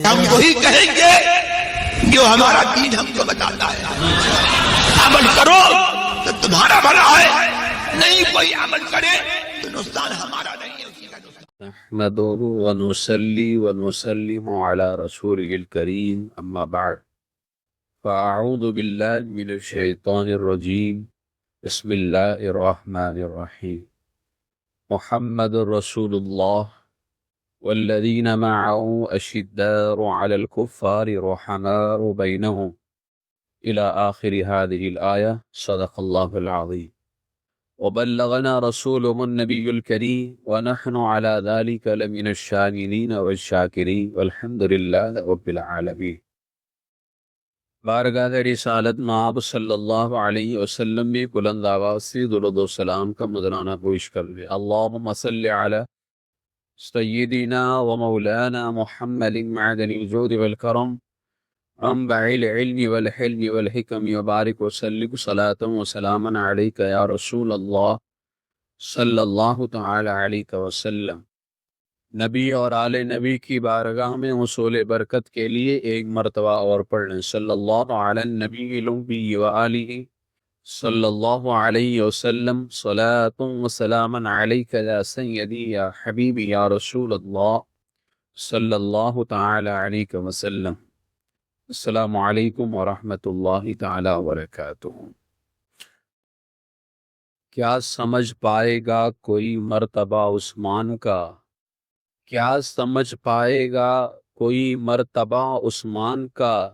ہم وہی کہیں گے جو ہمارا دین ہم کو بتاتا ہے، عمل کرو تو تمہارا بھلا ہے، نہیں کوئی عمل کرے تو نقصان ہمارا نہیں ہے، اسی کا نقصان۔ نحمده ونصلي ونسلم على رسوله الكريم أما بعد فأعوذ بالله من الشيطان الرجيم بسم الله الرحمن الرحيم محمد رسول الله والذين معه أشداء على الكفار رحماء بينهم إلى آخر هذه الآية صدق الله العظيم وبلغنا رسوله النبي الكريم ونحن على ذلك لمن الشاكرين والشاكرين والحمد لله رب العالمين۔ بارگاہ رسالت ناب صلی اللہ علیہ وسلم میں بلند آواز سے درود و سلام کا مدرانہ پیش کر لے۔ اللہم صلی علی سیدنا و مولانا محمد معدن الجود والکرم منبع العلم والحلم والحکم وبارک وسلم صلاة و سلاما علیک یا رسول اللہ صلی اللہ تعالی علیہ وسلم۔ نبی اور آل نبی کی بارگاہ میں حصول برکت کے لیے ایک مرتبہ اور پڑھ لیں، صلی اللہ علی النبی الامی و آلہ صلی اللہ علیہ وسلم صلاۃ و سلاما علیک یا سیدی یا حبیبی یا رسول اللہ صلی اللہ تعالی علیہ وسلم۔ السلام علیکم ورحمۃ اللہ تعالی وبرکاتہ۔ کیا سمجھ پائے گا کوئی مرتبہ عثمان کا؟ کیا سمجھ پائے گا کوئی مرتبہ عثمان کا؟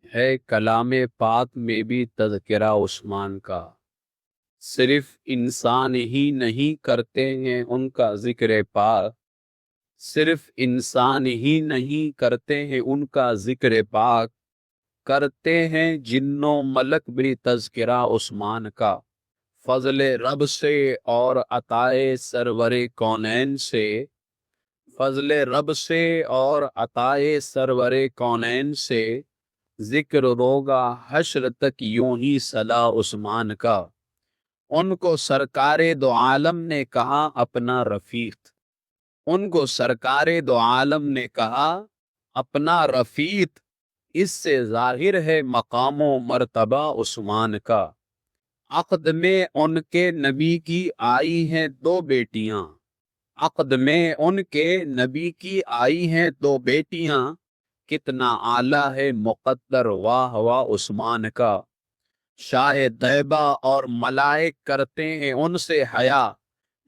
ہے کلام پاک میں بھی تذکرہ عثمان کا۔ صرف انسان ہی نہیں کرتے ہیں ان کا ذکر پاک، صرف انسان ہی نہیں کرتے ہیں ان کا ذکر پاک، کرتے ہیں جن و ملک بھی تذکرہ عثمان کا۔ فضل رب سے اور عطائے سرور کونین سے، فضل رب سے اور عطائے سرور کونین سے، ذکر روگا حشر تک یوں ہی صدا عثمان کا۔ ان کو سرکار دو عالم نے کہا اپنا رفیق، ان کو سرکار دو عالم نے کہا اپنا رفیق، اس سے ظاہر ہے مقام و مرتبہ عثمان کا۔ عقد میں ان کے نبی کی آئی ہیں دو بیٹیاں، عقد میں ان کے نبی کی آئی ہیں دو بیٹیاں، کتنا اعلیٰ ہے مقدر واہ واہ عثمان کا۔ شاہ طیبہ اور ملائک کرتے ہیں ان سے حیا،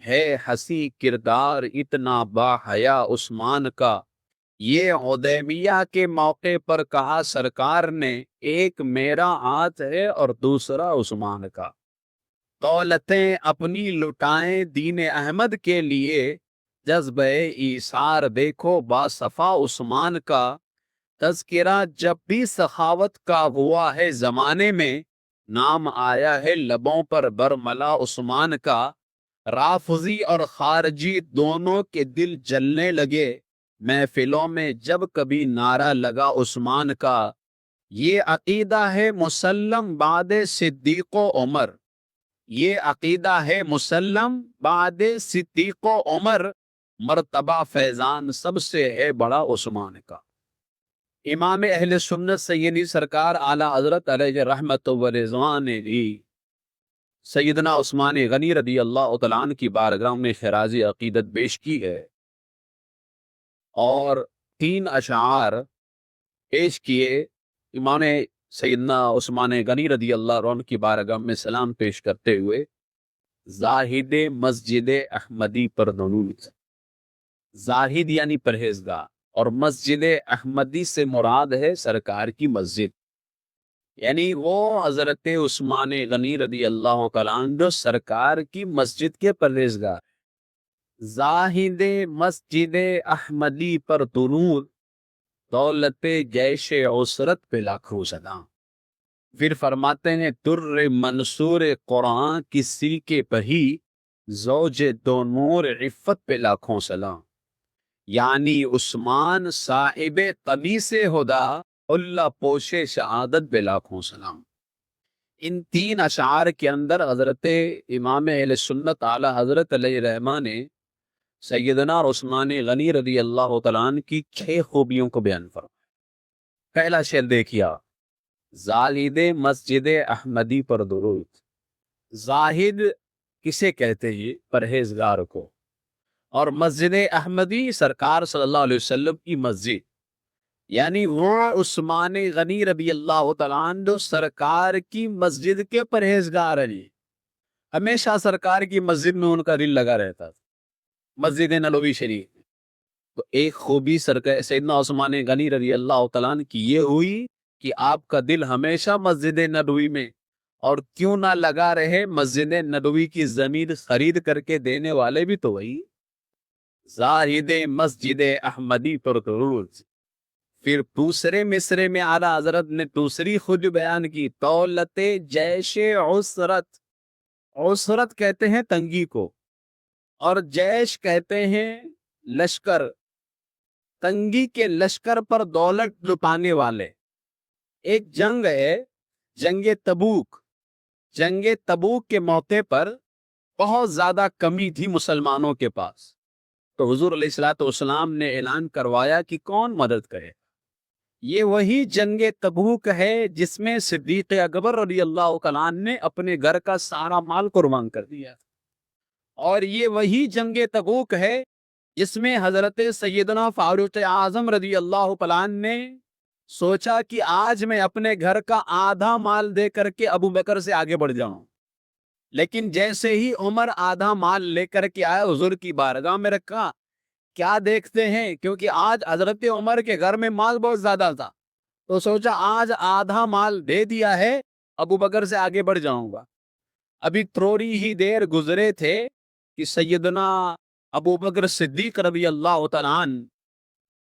ہے حسین کردار اتنا با حیا عثمان کا۔ یہ حدیبیہ کے موقع پر کہا سرکار نے، ایک میرا ہاتھ ہے اور دوسرا عثمان کا۔ دولتیں اپنی لٹائیں دین احمد کے لیے، جذبہ ایثار دیکھو باصفا عثمان کا۔ تذکرہ جب بھی سخاوت کا ہوا ہے زمانے میں، نام آیا ہے لبوں پر برملا عثمان کا۔ رافضی اور خارجی دونوں کے دل جلنے لگے، محفلوں میں جب کبھی نعرہ لگا عثمان کا۔ یہ عقیدہ ہے مسلم بعد صدیق و عمر، یہ عقیدہ ہے مسلم بعد صدیق و عمر، مرتبہ فیضان سب سے ہے بڑا عثمان کا۔ امام اہل سنت سیدی سرکار اعلی حضرت علیہ رحمت و رضوان نے بھی سیدنا عثمان غنی رضی اللہ تعالیٰ عنہ کی بارگاہ میں خراج عقیدت پیش کی ہے اور 3 اشعار پیش کیے۔ امام سیدنا عثمان غنی رضی اللہ عنہ کی بارگاہ میں سلام پیش کرتے ہوئے، زاہد مسجد احمدی پر درود۔ زاہد یعنی پرہیزگار، اور مسجد احمدی سے مراد ہے سرکار کی مسجد، یعنی وہ حضرت عثمان غنی رضی اللہ تعالیٰ عنہ جو سرکار کی مسجد کے پرہیزگار۔ زاہد مسجد احمدی پر درود، دولت جیش عسرت پہ لاکھوں سلام۔ پھر فرماتے ہیں در منصور قرآن کی سلکے پہ ہی، زوج دو نور عفت پہ لاکھوں سلام۔ یعنی عثمان صاحب قمیص ہدا، اللہ پوش شہادت پہ لاکھوں سلام۔ ان 3 اشعار کے اندر حضرت امام اہل سنت اعلی حضرت علیہ رحمہ نے سیدنا عثمان غنی رضی اللہ تعالیٰ عنہ کی 6 خوبیوں کو بیان فرمایا۔ پہلا شعر دیکھیے، زاہد مسجد احمدی پر درود۔ زاہد کسے کہتے ہیں؟ پرہیزگار کو۔ اور مسجد احمدی سرکار صلی اللہ علیہ وسلم کی مسجد، یعنی وہ عثمان غنی رضی اللہ تعالیٰ عنہ سرکار کی مسجد کے پرہیزگار ہیں۔ ہمیشہ سرکار کی مسجد میں ان کا دل لگا رہتا تھا، مسجد نبوی شریف۔ تو ایک خوبی سیدنا عثمان غنی رضی اللہ تعالیٰ عنہ کی یہ ہوئی کہ آپ کا دل ہمیشہ مسجد نبوی میں، اور کیوں نہ لگا رہے، مسجد نبوی کی زمین خرید کر کے دینے والے بھی تو وہی۔ زاہد مسجد احمدی پر درود۔ پھر دوسرے مصرے میں اعلیٰ حضرت نے دوسری خود بیان کی، دولت جیش عسرت۔ عسرت کہتے ہیں تنگی کو، اور جیش کہتے ہیں لشکر۔ تنگی کے لشکر پر دولت لٹانے والے۔ ایک جنگ ہے، جنگ تبوک۔ جنگ تبوک کے موقع پر بہت زیادہ کمی تھی مسلمانوں کے پاس، تو حضور علیہ الصلوۃ والسلام نے اعلان کروایا کہ کون مدد کرے۔ یہ وہی جنگ تبوک ہے جس میں صدیق اکبر رضی اللہ تعالیٰ عنہ نے اپنے گھر کا سارا مال قربان کر دیا، اور یہ وہی جنگ تبوک ہے جس میں حضرت سیدنا فاروق اعظم رضی اللہ تعالیٰ عنہ نے سوچا کہ آج میں اپنے گھر کا آدھا مال دے کر کے ابو بکر سے آگے بڑھ جاؤں، لیکن جیسے ہی عمر آدھا مال لے کر کے آیا، حضور کی بارگاہ میں رکھا، کیا دیکھتے ہیں، کیونکہ آج حضرت عمر کے گھر میں مال بہت زیادہ تھا، تو سوچا آج آدھا مال دے دیا ہے، ابو بکر سے آگے بڑھ جاؤں گا۔ ابھی تھوڑی ہی دیر گزرے تھے کہ سیدنا ابو بکر صدیق رضی اللہ تعالیٰ عنہ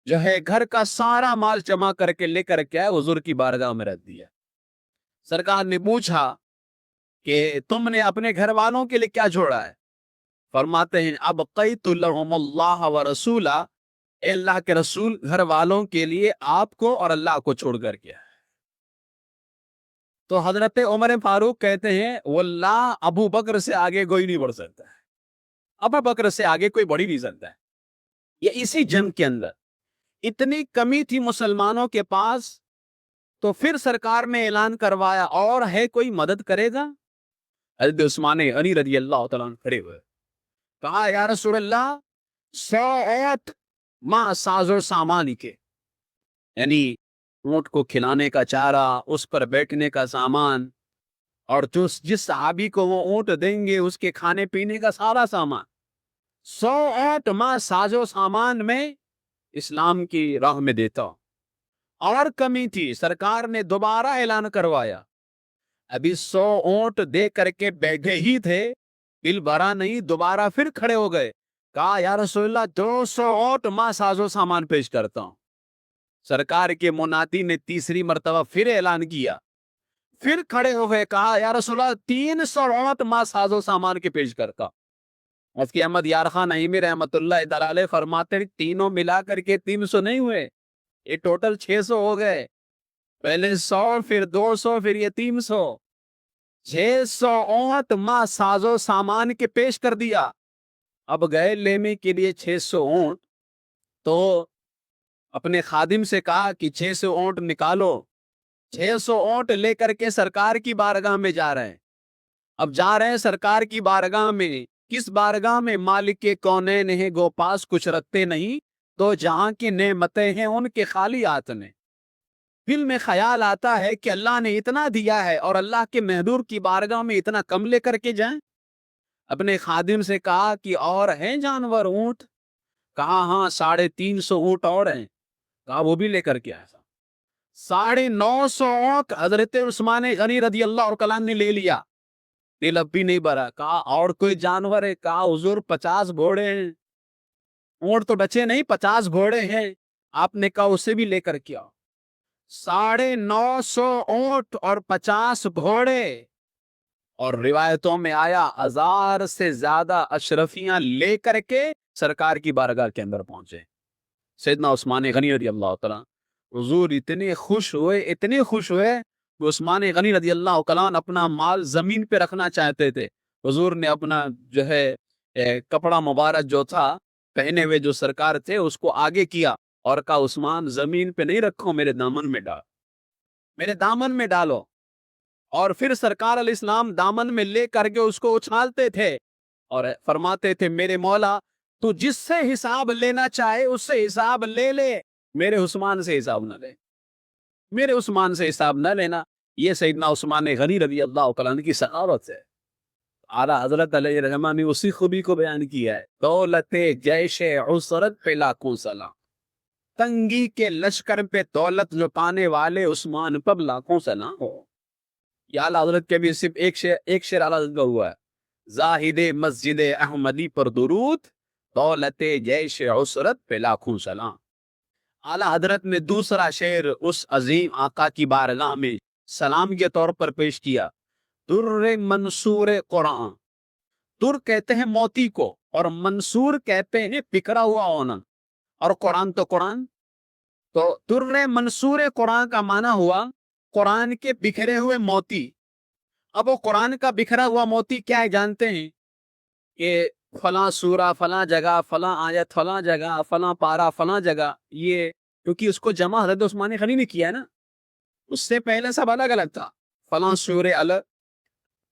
جو ہے گھر کا سارا مال جمع کر کے لے کر کے آئے، حضور کی بارگاہ میں رکھ دیا۔ سرکار نے پوچھا کہ تم نے اپنے گھر والوں کے لیے کیا چھوڑا ہے؟ فرماتے ہیں ابقیت لهم اللہ ورسولہ، اے اللہ کے رسول گھر والوں کے لیے آپ کو اور اللہ کو چھوڑ کر کے۔ تو حضرت عمر فاروق کہتے ہیں واللہ ابو بکر سے آگے کوئی نہیں بڑھ سکتا ہے، ابو بکر سے آگے کوئی بڑھ ہی نہیں سکتا ہے۔ یہ اسی جنگ کے اندر اتنی کمی تھی مسلمانوں کے پاس، تو پھر سرکار نے اعلان کروایا اور ہے کوئی مدد کرے گا؟ حضرت عثمان غنی رضی اللہ تعالیٰ عنہ کھڑے ہوئے، کہا یا رسول اللہ 100 اونٹ ماں ساز و سامان کے، یعنی اونٹ کو کھلانے کا چارہ، اس پر بیٹھنے کا سامان، اور جس صحابی کو وہ اونٹ دیں گے اس کے کھانے پینے کا سارا سامان، 100 اونٹ ماں ساز و سامان میں اسلام کی راہ میں دیتا ہوں۔ اور کمی تھی، سرکار نے دوبارہ اعلان کروایا، ابھی 100 اونٹ دے کر کے بیٹھے ہی تھے، دل بھرا نہیں، دوبارہ پھر کھڑے ہو گئے، کہا یا رسول اللہ 200 اونٹ ماں ساز و سامان پیش کرتا ہوں۔ سرکار کے منادی نے تیسری مرتبہ پھر اعلان کیا، پھر کھڑے ہو گئے، کہا یا رسول اللہ 300 اونٹ ماں ساز و سامان کے پیش کرتا ہوں۔ مفتی احمد یار خان نعیمی رحمت اللہ تعالی علیہ فرماتے ہیں تینوں ملا کر کے 300 نہیں ہوئے، یہ ٹوٹل 600 ہو گئے، پہلے 100 پھر 200 پھر یہ 300، 600 اونٹ ماں ساز و سامان کے پیش کر دیا۔ اب گئے لینے کے لیے 600 اونٹ، تو اپنے خادم سے کہا کہ 600 اونٹ نکالو۔ 600 اونٹ لے کر کے سرکار کی بارگاہ میں جا رہے ہیں۔ اب جا رہے ہیں سرکار کی بارگاہ میں، کس بارگاہ میں؟ مالک کے کونین ہیں گو پاس کچھ رکھتے نہیں، تو جہاں کی نعمتیں ہیں ان کے خالی ہاتھ نے۔ دل میں خیال آتا ہے کہ اللہ نے اتنا دیا ہے اور اللہ کے محدور کی بارگاہ میں اتنا کم لے کر کے جائیں۔ اپنے خادم سے کہا کہ اور ہیں جانور اونٹ؟ کہا ہاں 350 اونٹ اور ہیں۔ کہا وہ بھی لے کر کے آیا۔ 950 اونٹ حضرت عثمان غنی رضی اللہ عنہ نے لے لیا، دل اب بھی نہیں بھرا۔ کہا اور کوئی جانور ہے؟ کہا حضور 50 گھوڑے ہیں، اونٹ تو بچے نہیں، 50 گھوڑے ہیں، آپ نے کہا اسے بھی لے کر کے آؤ۔ 950 اونٹ اور 50 گھوڑے، اور روایتوں میں آیا 1000 سے زیادہ اشرفیاں لے کر کے سرکار کی بارگاہ کے اندر پہنچے۔ سیدنا عثمان غنی رضی اللہ تعالیٰ حضور اتنے خوش ہوئے کہ عثمان غنی رضی اللہ تعالیٰ اپنا مال زمین پہ رکھنا چاہتے تھے۔ حضور نے اپنا جو ہے کپڑا مبارک جو تھا پہنے ہوئے جو سرکار تھے اس کو آگے کیا اور کہا عثمان زمین پہ نہیں رکھو، میرے دامن میں ڈال، میرے دامن میں ڈالو. اور پھر سرکار علیہ السلام دامن میں لے کر کے اس کو اچھالتے تھے اور فرماتے تھے میرے مولا تو جس سے حساب لینا چاہے اس سے حساب لے لے، میرے عثمان سے حساب نہ لے، میرے عثمان سے حساب نہ لینا. یہ سیدنا عثمان غنی رضی اللہ تعالیٰ عنہ کی سخاوت ہے. اعلیٰ حضرت علیہ الرحمٰن نے اسی خوبی کو بیان کیا ہے. دولت جیش عسرت پہ لاکھوں سلام، تنگی کے لشکر پہ دولت لٹانے والے عثمان پر لاکھوں سلام ہو. یہ اعلیٰ حضرت کے بھی صرف ایک شعر اعلیٰ حضرت کا ہوا ہے. زاہد مسجد احمدی پر درود، دولت جیش عسرت پہ لاکھوں سلام. اعلیٰ حضرت نے دوسرا شعر اس عظیم آقا کی بارگاہ میں سلام کے طور پر پیش کیا. در منصور قرآن، در کہتے ہیں موتی کو اور منصور کہتے ہیں بکھرا ہوا ہونا، اور قرآن تو قرآن. تو در منصور قرآن کا معنی ہوا قرآن کے بکھرے ہوئے موتی. اب وہ قرآن کا بکھرا ہوا موتی کیا ہے جانتے ہیں؟ کہ فلاں سورہ فلاں جگہ، فلاں آیت فلاں جگہ، فلاں پارا فلاں جگہ. یہ کیونکہ اس کو جمع حضرت عثمان غنی نے کیا ہے نا، اس سے پہلے سب الگ الگ تھا. فلاں سورہ الگ.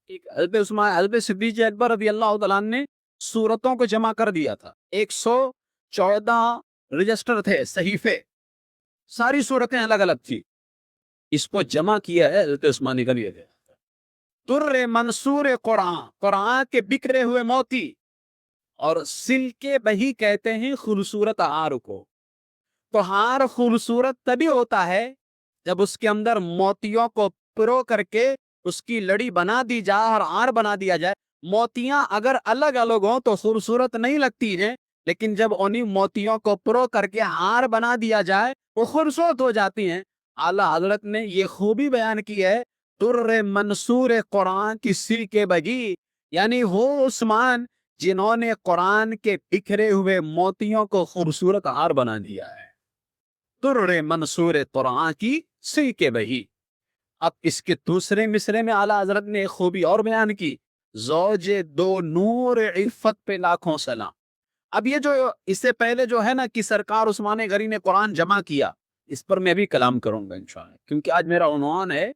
حضرت صدیق اکبر رضی اللہ تعالیٰ عنہ نے سورتوں کو جمع کر دیا تھا. 114 رجسٹر تھے، صحیفے، ساری سورتیں الگ الگ تھی. اس کو جمع کیا ہے حضرت عثمان غنی. در منصور قرآن، قرآن کے بکھرے ہوئے موتی. اور سلکے بہی کہتے ہیں خوبصورت ہار کو. تو ہار خوبصورت تبھی ہوتا ہے جب اس کے اندر موتیوں کو پرو کر کے اس کی لڑی بنا دی جائے اور ہار بنا دیا جائے. موتیاں اگر الگ الگ ہوں تو خوبصورت نہیں لگتی ہیں، لیکن جب انہیں موتیوں کو پرو کر کے ہار بنا دیا جائے وہ خوبصورت ہو جاتی ہیں. اعلیٰ حضرت نے یہ خوبی بیان کی ہے در منصور قرآن کی سلکے بگی، یعنی وہ عثمان جنہوں نے قرآن کے بکھرے ہوئے موتیوں کو خوبصورت ہار بنا دیا ہے. در منصور قرآن کی سلکے بگی. اب اس کے دوسرے مصرے میں اعلیٰ حضرت نے ایک خوبی اور بیان کی. زوج دو نور عفت پہ لاکھوں سلام. اب یہ جو اس سے پہلے جو ہے نا کہ سرکار عثمان غنی نے قرآن جمع کیا، اس پر میں بھی کلام کروں گا انشاءاللہ، کیونکہ آج میرا عنوان ہے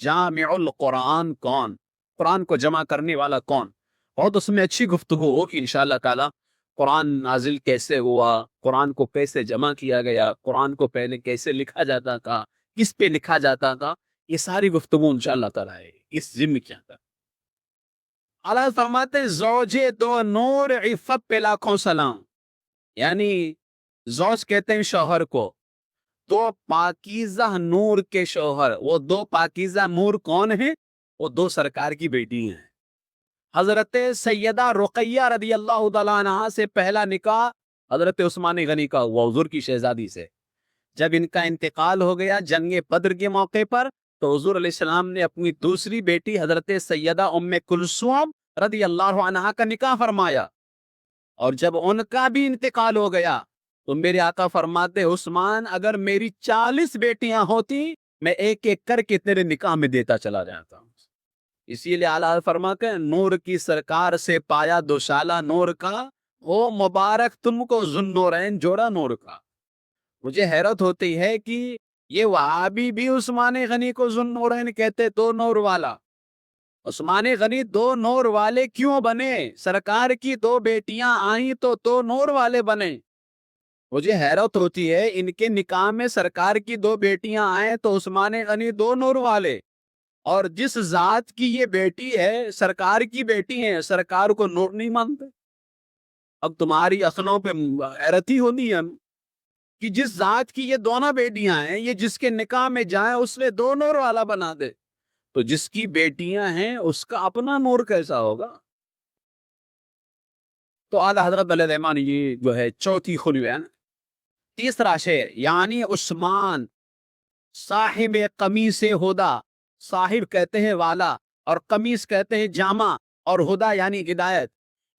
جامع القرآن کون، قرآن کو جمع کرنے والا کون. بہت اس میں اچھی گفتگو ہوگی انشاءاللہ تعالی. قرآن نازل کیسے ہوا، قرآن کو کیسے جمع کیا گیا، قرآن کو پہلے کیسے لکھا جاتا تھا، کس پہ لکھا جاتا تھا، یہ ساری گفتگو انشاءاللہ تعالی ہے اس ضمن کے اندر. اللہ فرماتے زوج دو نور عفت پہ لاکھوں سلام، یعنی زوج کہتے ہیں شوہر کو، دو پاکیزہ نور کے شوہر. وہ دو پاکیزہ نور کون ہیں؟ وہ دو سرکار کی بیٹی ہیں. حضرت سیدہ رقیہ رضی اللہ تعالیٰ عنہا سے پہلا نکاح حضرت عثمان غنی کا ہوا حضور کی شہزادی سے. جب ان کا انتقال ہو گیا جنگ بدر کے موقع پر، تو حضور علیہ السلام نے اپنی دوسری بیٹی حضرت سیدہ ام کلثوم رضی اللہ عنہا کا نکاح فرمایا. اور جب ان کا بھی انتقال ہو گیا تو میرے آقا فرماتے عثمان اگر میری 40 بیٹیاں ہوتی میں ایک ایک کر کے تیرے نکاح میں دیتا چلا جاتا ہوں. اسی لیے اعلیٰ فرما کے نور کی سرکار سے پایا دوشالہ نور کا، وہ مبارک تم کو ذوالنورین جوڑا نور کا. مجھے حیرت ہوتی ہے کہ یہ وہابی بھی عثمان غنی کو ذوالنورین کہتے، دو نور والا. عثمان غنی دو نور والے کیوں بنے؟ سرکار کی دو بیٹیاں آئیں تو دو نور والے بنے. مجھے حیرت ہوتی ہے ان کے نکاح میں سرکار کی دو بیٹیاں آئیں تو عثمان غنی دو نور والے، اور جس ذات کی یہ بیٹی ہے سرکار کی بیٹی ہیں، سرکار کو نور نہیں مانتے. اب تمہاری عقلوں پہ حیرت ہی ہونی ہے کہ جس ذات کی یہ دونوں بیٹیاں ہیں، یہ جس کے نکاح میں جائیں اس نے دو نور والا بنا دے، تو جس کی بیٹیاں ہیں اس کا اپنا نور کیسا ہوگا؟ تو اعلیٰ حضرت علیہ الرحمٰن یہ جو ہے چوتھی خوبی ہے. تیسرا شعر یعنی عثمان صاحب قمیص ہدا، صاحب کہتے ہیں والا اور قمیص کہتے ہیں جامع، اور ہدا یعنی ہدایت.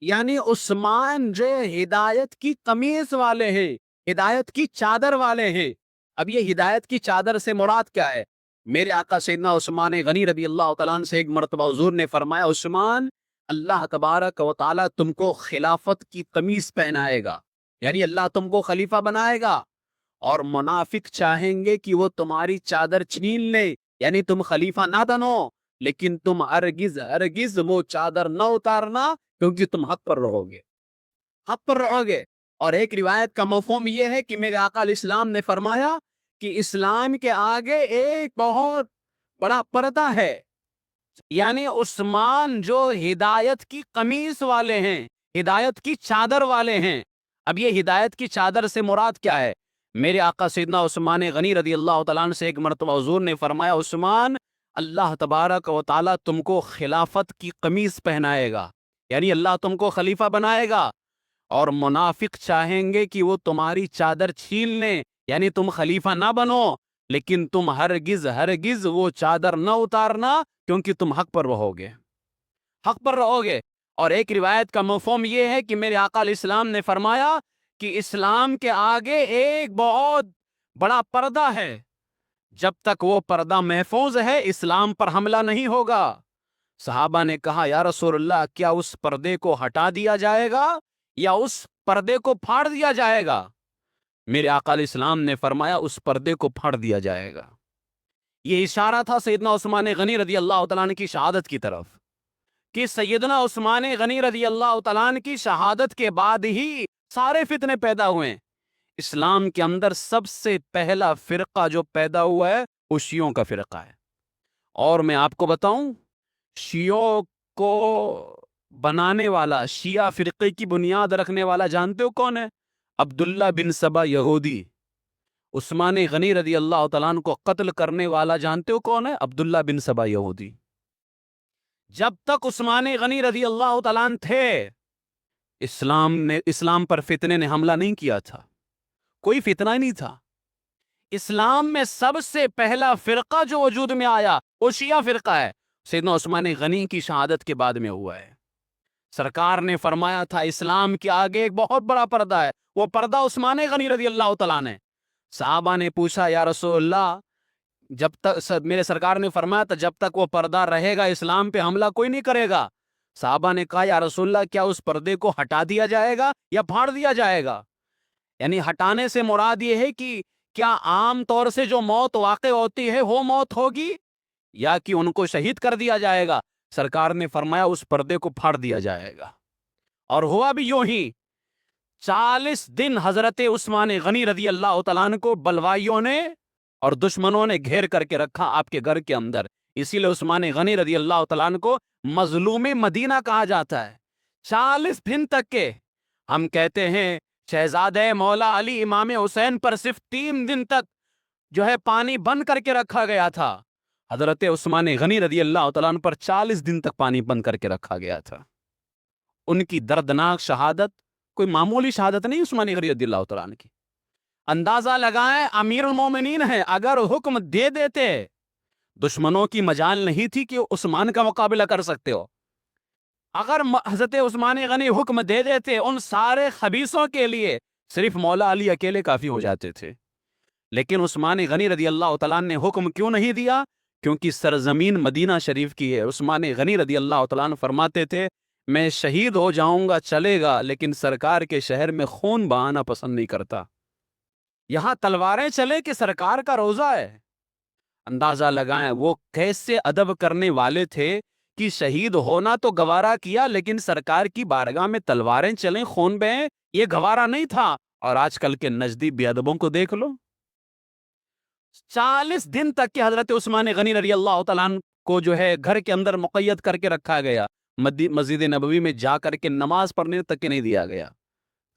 یعنی عثمان جو ہدایت کی قمیص والے ہیں، ہدایت کی چادر والے ہیں. اب یہ ہدایت کی چادر سے مراد کیا ہے؟ میرے آقا سیدنا عثمان غنی رضی اللہ تعالیٰ عنہ سے ایک مرتبہ حضور نے فرمایا عثمان اللہ تبارک و تعالیٰ تم کو خلافت کی قمیص پہنائے گا، یعنی اللہ تم کو خلیفہ بنائے گا، اور منافق چاہیں گے کہ وہ تمہاری چادر چھین لے، یعنی تم خلیفہ نہ بنو، لیکن تم ہرگز وہ چادر نہ اتارنا، کیونکہ تم حق پر رہو گے، حق پر رہو گے۔ اور ایک روایت کا مفہوم یہ ہے کہ میرے آقا علیہ السلام نے فرمایا کہ اسلام کے آگے ایک بہت بڑا پردہ ہے، یعنی عثمان جو ہدایت کی قمیص والے ہیں، ہدایت کی چادر والے ہیں۔ اب یہ ہدایت کی چادر سے مراد کیا ہے؟ میرے آقا سیدنا عثمان غنی رضی اللہ تعالیٰ عنہ سے ایک مرتبہ حضور نے فرمایا، عثمان، اللہ تبارک و تعالیٰ تم کو خلافت کی قمیص پہنائے گا، یعنی اللہ تم کو خلیفہ بنائے گا، اور منافق چاہیں گے کہ وہ تمہاری چادر چھین لیں، یعنی تم خلیفہ نہ بنو، لیکن تم ہرگز وہ چادر نہ اتارنا، کیونکہ تم حق پر رہو گے، حق پر رہو گے۔ اور ایک روایت کا مفہوم یہ ہے کہ میرے آقا علیہ السلام نے فرمایا کہ اسلام کے آگے ایک بہت بڑا پردہ ہے، جب تک وہ پردہ محفوظ ہے اسلام پر حملہ نہیں ہوگا۔ صحابہ نے کہا، یا رسول اللہ، کیا اس پردے کو ہٹا دیا جائے گا یا اس پردے کو پھاڑ دیا جائے گا؟ میرے آقا علیہ السلام نے فرمایا، اس پردے کو پھاڑ دیا جائے گا۔ یہ اشارہ تھا سیدنا عثمان غنی رضی اللہ تعالیٰ عنہ کی شہادت کی طرف، کہ سیدنا عثمان غنی رضی اللہ تعالیٰ عنہ کی شہادت کے بعد ہی سارے فتنے پیدا ہوئے۔ اسلام کے اندر سب سے پہلا فرقہ جو پیدا ہوا ہے وہ شیعوں کا فرقہ ہے۔ اور میں آپ کو بتاؤں، شیعوں کو بنانے والا، شیعہ فرقے کی بنیاد رکھنے والا جانتے ہو کون ہے؟ عبداللہ بن سبا یہودی۔ عثمان غنی رضی اللہ تعالیٰ عنہ کو قتل کرنے والا جانتے ہو کون ہے؟ عبداللہ بن سبا یہودی۔ جب تک عثمان غنی رضی اللہ تعالیٰ عنہ تھے، اسلام پر فتنے نے حملہ نہیں کیا تھا، کوئی فتنہ ہی نہیں تھا۔ اسلام میں سب سے پہلا فرقہ جو وجود میں آیا وہ شیعہ فرقہ ہے، سیدنا عثمان غنی کی شہادت کے بعد میں ہوا ہے۔ سرکار نے فرمایا تھا اسلام کے آگے ایک بہت بڑا پردہ ہے، وہ پردہ عثمان غنی رضی اللہ تعالیٰ نے۔ صحابہ نے پوچھا، یا رسول اللہ، جب تک میرے سرکار نے فرمایا تھا جب تک وہ پردہ رہے گا اسلام پہ حملہ کوئی نہیں کرے گا۔ صحابہ نے کہا، یا رسول اللہ، کیا اس پردے کو ہٹا دیا جائے گا یا پھاڑ دیا جائے گا؟ یعنی ہٹانے سے مراد یہ ہے کہ کیا عام طور سے جو موت واقع ہوتی ہے وہ موت ہوگی، یا کہ ان کو شہید کر دیا جائے گا؟ سرکار نے فرمایا اس پردے کو پھاڑ دیا جائے گا۔ اور ہوا بھی یوں ہی، 40 دن حضرت عثمان غنی رضی اللہ تعالیٰ عنہ کو بلوائیوں نے اور دشمنوں نے گھیر کر کے رکھا آپ کے گھر کے اندر۔ اسی لیے عثمان غنی رضی اللہ تعالیٰ عنہ کو مظلوم مدینہ کہا جاتا ہے۔ 40 دن تک کے، ہم کہتے ہیں شہزادہ مولا علی امام حسین پر صرف 3 دن تک جو ہے پانی بند کر کے رکھا گیا تھا، حضرت عثمان غنی رضی اللہ تعالیٰ عنہ پر 40 دن تک پانی بند کر کے رکھا گیا تھا۔ ان کی دردناک شہادت کوئی معمولی شہادت نہیں عثمان غنی رضی اللہ تعالیٰ عنہ کی۔ اندازہ لگائیں، امیر المومنین ہیں، اگر حکم دے دیتے، دشمنوں کی مجال نہیں تھی کہ عثمان کا مقابلہ کر سکتے ہو۔ اگر حضرت عثمان غنی حکم دے دیتے، ان سارے خبیثوں کے لیے صرف مولا علی اکیلے کافی ہو جاتے تھے۔ لیکن عثمان غنی رضی اللہ تعالیٰ نے حکم کیوں نہیں دیا؟ کیونکہ سرزمین مدینہ شریف کی ہے۔ عثمان غنی رضی اللہ تعالیٰ عنہ فرماتے تھے، میں شہید ہو جاؤں گا چلے گا، لیکن سرکار کے شہر میں خون بہانا پسند نہیں کرتا، یہاں تلواریں چلے کہ سرکار کا روزہ ہے۔ اندازہ لگائیں وہ کیسے ادب کرنے والے تھے کہ شہید ہونا تو گوارا کیا، لیکن سرکار کی بارگاہ میں تلواریں چلیں، خون بہیں، یہ گوارا نہیں تھا۔ اور آج کل کے نجدی بے ادبوں کو دیکھ لو۔ 40 دن تک کہ حضرت عثمان غنی رضی اللہ تعالیٰ عنہ کو جو ہے گھر کے اندر مقید کر کے رکھا گیا، مسجد نبوی میں جا کر کے نماز پڑھنے تک کے نہیں دیا گیا،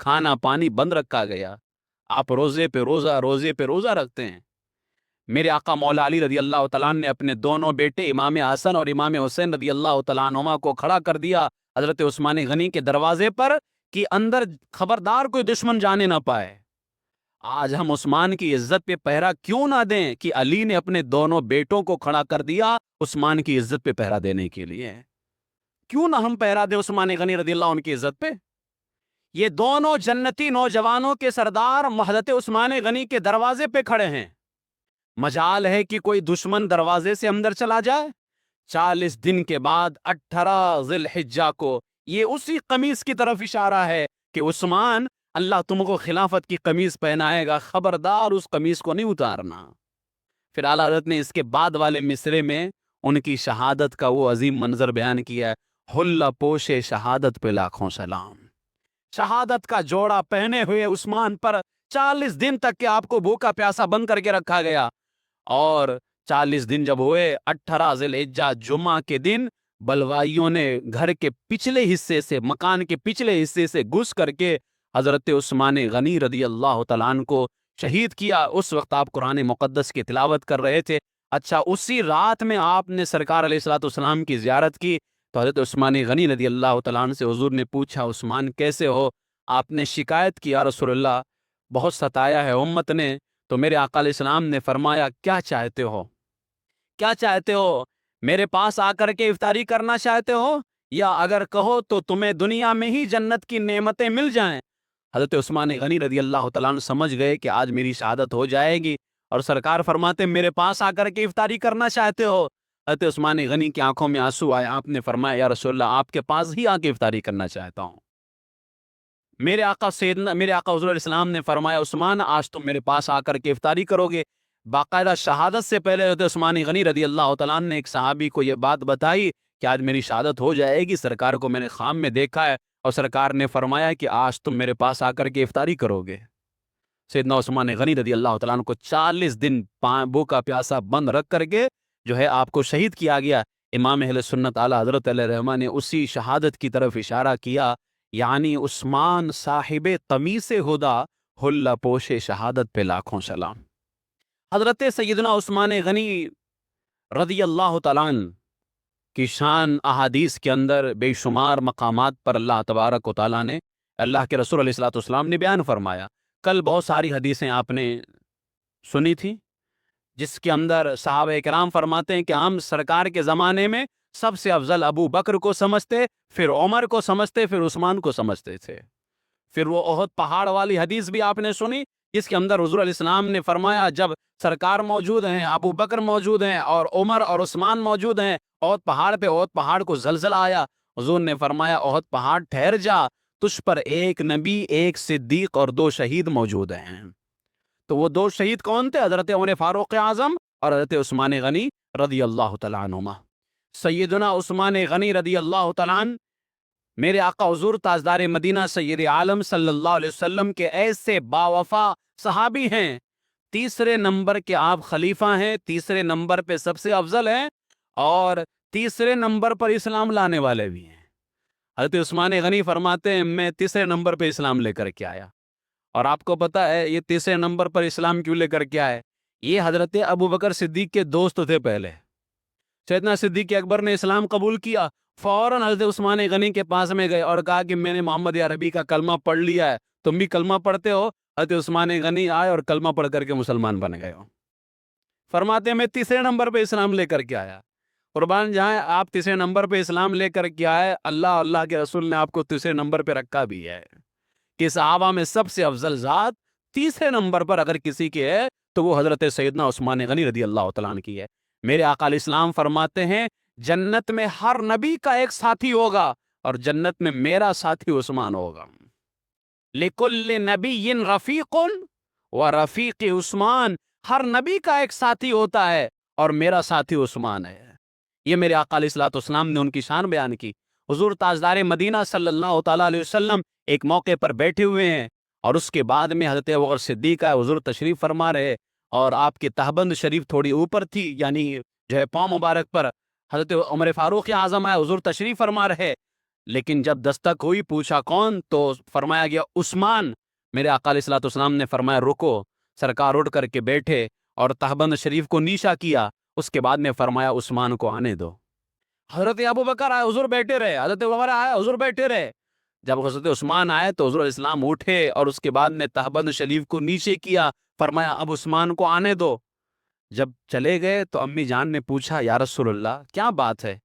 کھانا پانی بند رکھا گیا۔ آپ روزے پہ روزہ رکھتے ہیں۔ میرے آقا مولا علی رضی اللہ تعالیٰ عنہ نے اپنے دونوں بیٹے امام حسن اور امام حسین رضی اللہ تعالیٰ عنہما کو کھڑا کر دیا حضرت عثمان غنی کے دروازے پر کہ اندر خبردار کوئی دشمن جانے نہ پائے۔ آج ہم عثمان کی عزت پہ پہرا کیوں نہ دیں کہ علی نے اپنے دونوں بیٹوں کو کھڑا کر دیا عثمان کی عزت پہ پہرا دینے کے لیے؟ کیوں نہ ہم پہرا دیں عثمان غنی رضی اللہ عنہ کی عزت پہ؟ یہ دونوں جنتی نوجوانوں کے سردار حضرت عثمان غنی کے دروازے پہ کھڑے ہیں۔ مجال ہے کہ کوئی دشمن دروازے سے اندر چلا جائے؟ 40 دن کے بعد 18 ذی الحجہ کو، یہ اسی قمیص کی طرف اشارہ ہے کہ عثمان اللہ تم کو خلافت کی قمیص پہنائے گا، خبردار اس قمیص کو نہیں اتارنا۔ پھر اعلیٰ حضرت نے اس کے بعد والے مصرے میں ان کی شہادت کا وہ عظیم منظر بیان کیا ہے، حلہ پوش شہادت پہ لاکھوں سلام۔ شہادت کا جوڑا پہنے ہوئے عثمان پر 40 دن تک کہ آپ کو بھوکا پیاسا بند کر کے رکھا گیا، اور 40 دن جب ہوئے 18 ذی الحجہ جمعہ کے دن بلوائیوں نے گھر کے پچھلے حصے سے، مکان کے پچھلے حصے سے گھس کر کے حضرت عثمان غنی رضی اللہ تعالیٰ عنہ کو شہید کیا۔ اس وقت آپ قرآن مقدس کی تلاوت کر رہے تھے۔ اچھا، اسی رات میں آپ نے سرکار علیہ الصلوۃ والسلام کی زیارت کی تو حضرت عثمان غنی رضی اللہ تعالیٰ عنہ سے حضور نے پوچھا، عثمان کیسے ہو؟ آپ نے شکایت کی، یا رسول اللہ بہت ستایا ہے امت نے۔ تو میرے آقا علیہ السلام نے فرمایا، کیا چاہتے ہو؟ کیا چاہتے ہو؟ میرے پاس آ کر کے افطاری کرنا چاہتے ہو، یا اگر کہو تو تمہیں دنیا میں ہی جنت کی نعمتیں مل جائیں؟ حضرت عثمان غنی رضی اللہ تعالیٰ عنہ سمجھ گئے کہ آج میری شہادت ہو جائے گی، اور سرکار فرماتے میرے پاس آ کر کے افطاری کرنا چاہتے ہو؟ حضرت عثمان غنی کی آنکھوں میں آنسو آئے۔ آپ نے فرمایا، یا رسول اللہ آپ کے پاس ہی آ کے افطاری کرنا چاہتا ہوں۔ میرے آقا حضور علیہ السلام نے فرمایا، عثمان آج تم میرے پاس آ کر کے افطاری کرو گے۔ باقاعدہ شہادت سے پہلے حضرت عثمان غنی رضی اللہ تعالیٰ عنہ نے ایک صحابی کو یہ بات بتائی کہ آج میری شہادت ہو جائے گی، سرکار کو میں نے خواب میں دیکھا ہے، اور سرکار نے فرمایا کہ آج تم میرے پاس آ کر کے افطاری کرو گے۔ سیدنا عثمان غنی رضی اللہ تعالیٰ عنہ کو 40 دن بھوکا پیاسا بند رکھ کر کے جو ہے آپ کو شہید کیا گیا۔ امام اہل سنت اعلیٰ حضرت علیہ رحمہ نے اسی شہادت کی طرف اشارہ کیا، یعنی عثمان صاحب قمیص ہدا، حلہ پوش شہادت پہ لاکھوں سلام۔ حضرت سیدنا عثمان غنی رضی اللہ تعالیٰ عنہ کی شان احادیث کے اندر بے شمار مقامات پر اللہ تبارک و تعالیٰ نے، اللہ کے رسول علیہ الصلوۃ والسلام نے بیان فرمایا۔ کل بہت ساری حدیثیں آپ نے سنی تھی جس کے اندر صحابہ کرام فرماتے ہیں کہ ہم سرکار کے زمانے میں سب سے افضل ابو بکر کو سمجھتے، پھر عمر کو سمجھتے، پھر عثمان کو سمجھتے تھے۔ پھر وہ احد پہاڑ والی حدیث بھی آپ نے سنی جس کے اندر حضور علیہ السلام نے فرمایا، جب سرکار موجود ہیں، ابو بکر موجود ہیں، اور عمر اور عثمان موجود ہیں، احد پہاڑ کو زلزلہ آیا، حضور نے فرمایا احد پہاڑ ٹھہر جا، تجھ پر ایک نبی، ایک صدیق اور 2 شہید موجود ہیں۔ تو وہ 2 شہید کون تھے؟ حضرت عمر فاروق اعظم اور حضرت عثمان غنی رضی اللہ تعالیٰ عنہما۔ سیدنا عثمان غنی رضی اللہ تعالیٰ عنہ میرے آقا حضور تاجدار مدینہ سید عالم صلی اللہ علیہ وسلم کے ایسے باوفا صحابی ہیں، تیسرے نمبر کے آپ خلیفہ ہیں، تیسرے نمبر پہ سب سے افضل ہیں، اور تیسرے نمبر پر اسلام لانے والے بھی ہیں۔ حضرت عثمان غنی فرماتے ہیں میں تیسرے نمبر پہ اسلام لے کر کے آیا، اور آپ کو پتا ہے یہ تیسرے نمبر پر اسلام کیوں لے کر کے آئے؟ یہ حضرت ابو بکر صدیق کے دوست تھے۔ پہلے سیدنا صدیق اکبر نے اسلام قبول کیا، فوراً حضرت عثمان غنی کے پاس میں گئے اور کہا کہ میں نے محمد عربی کا کلمہ پڑھ لیا ہے، تم بھی کلمہ پڑھتے ہو؟ حضرت عثمان غنی آئے اور کلمہ پڑھ کر کے مسلمان بن گئے۔ فرماتے ہیں میں تیسرے نمبر پہ اسلام لے کر کے آیا۔ قربان جہاں آپ تیسرے نمبر پہ اسلام لے کر کے آئے، اللہ کے رسول نے آپ کو تیسرے نمبر پہ رکھا بھی ہے کہ صحابہ میں سب سے افضل ذات تیسرے نمبر پر اگر کسی کی ہے تو وہ حضرت سیدنا عثمان غنی رضی اللہ تعالیٰ عنہ کی ہے۔ میرے آقا علیہ السلام فرماتے ہیں جنت میں ہر نبی کا ایک ساتھی ہوگا، اور جنت میں میرا ساتھی عثمان ہوگا۔ لِكُلِّ نَبِيٍّ رَفِيقٌ وَرَفِيقِ عثمان، ہر نبی کا ایک ساتھی ہوتا ہے اور میرا ساتھی عثمان ہے۔ یہ میرے آقا علیہ الصلوۃ والسلام نے ان کی شان بیان کی۔ حضور تاجدار مدینہ صلی اللہ تعالیٰ علیہ وسلم ایک موقع پر بیٹھے ہوئے ہیں، اور اس کے بعد میں حضرت ابوبکر صدیق ہے، حضور تشریف فرما رہے، اور آپ کی تہبند شریف تھوڑی اوپر تھی، یعنی جو ہے پاؤں مبارک پر۔ حضرت عمر فاروق اعظم ہے، حضور تشریف فرما رہے، لیکن جب دستک ہوئی پوچھا کون، تو فرمایا گیا عثمان۔ میرے آقا علیہ الصلوۃ والسلام نے فرمایا رکو، سرکار اٹھ کر کے بیٹھے اور تہبند شریف کو نیشا کیا، اس کے بعد میں فرمایا عثمان کو آنے دو۔ حضرت ابو بکر آئے، حضور بیٹھے رہے، حضرت عمر آئے، حضور بیٹھے رہے۔ جب حضرت عثمان آئے تو حضور علیہ السلام اٹھے اور اس کے بعد میں تہبند شریف کو نیچے کیا، فرمایا اب عثمان کو آنے دو۔ جب چلے گئے تو امی جان نے پوچھا یا رسول اللہ کیا بات ہے؟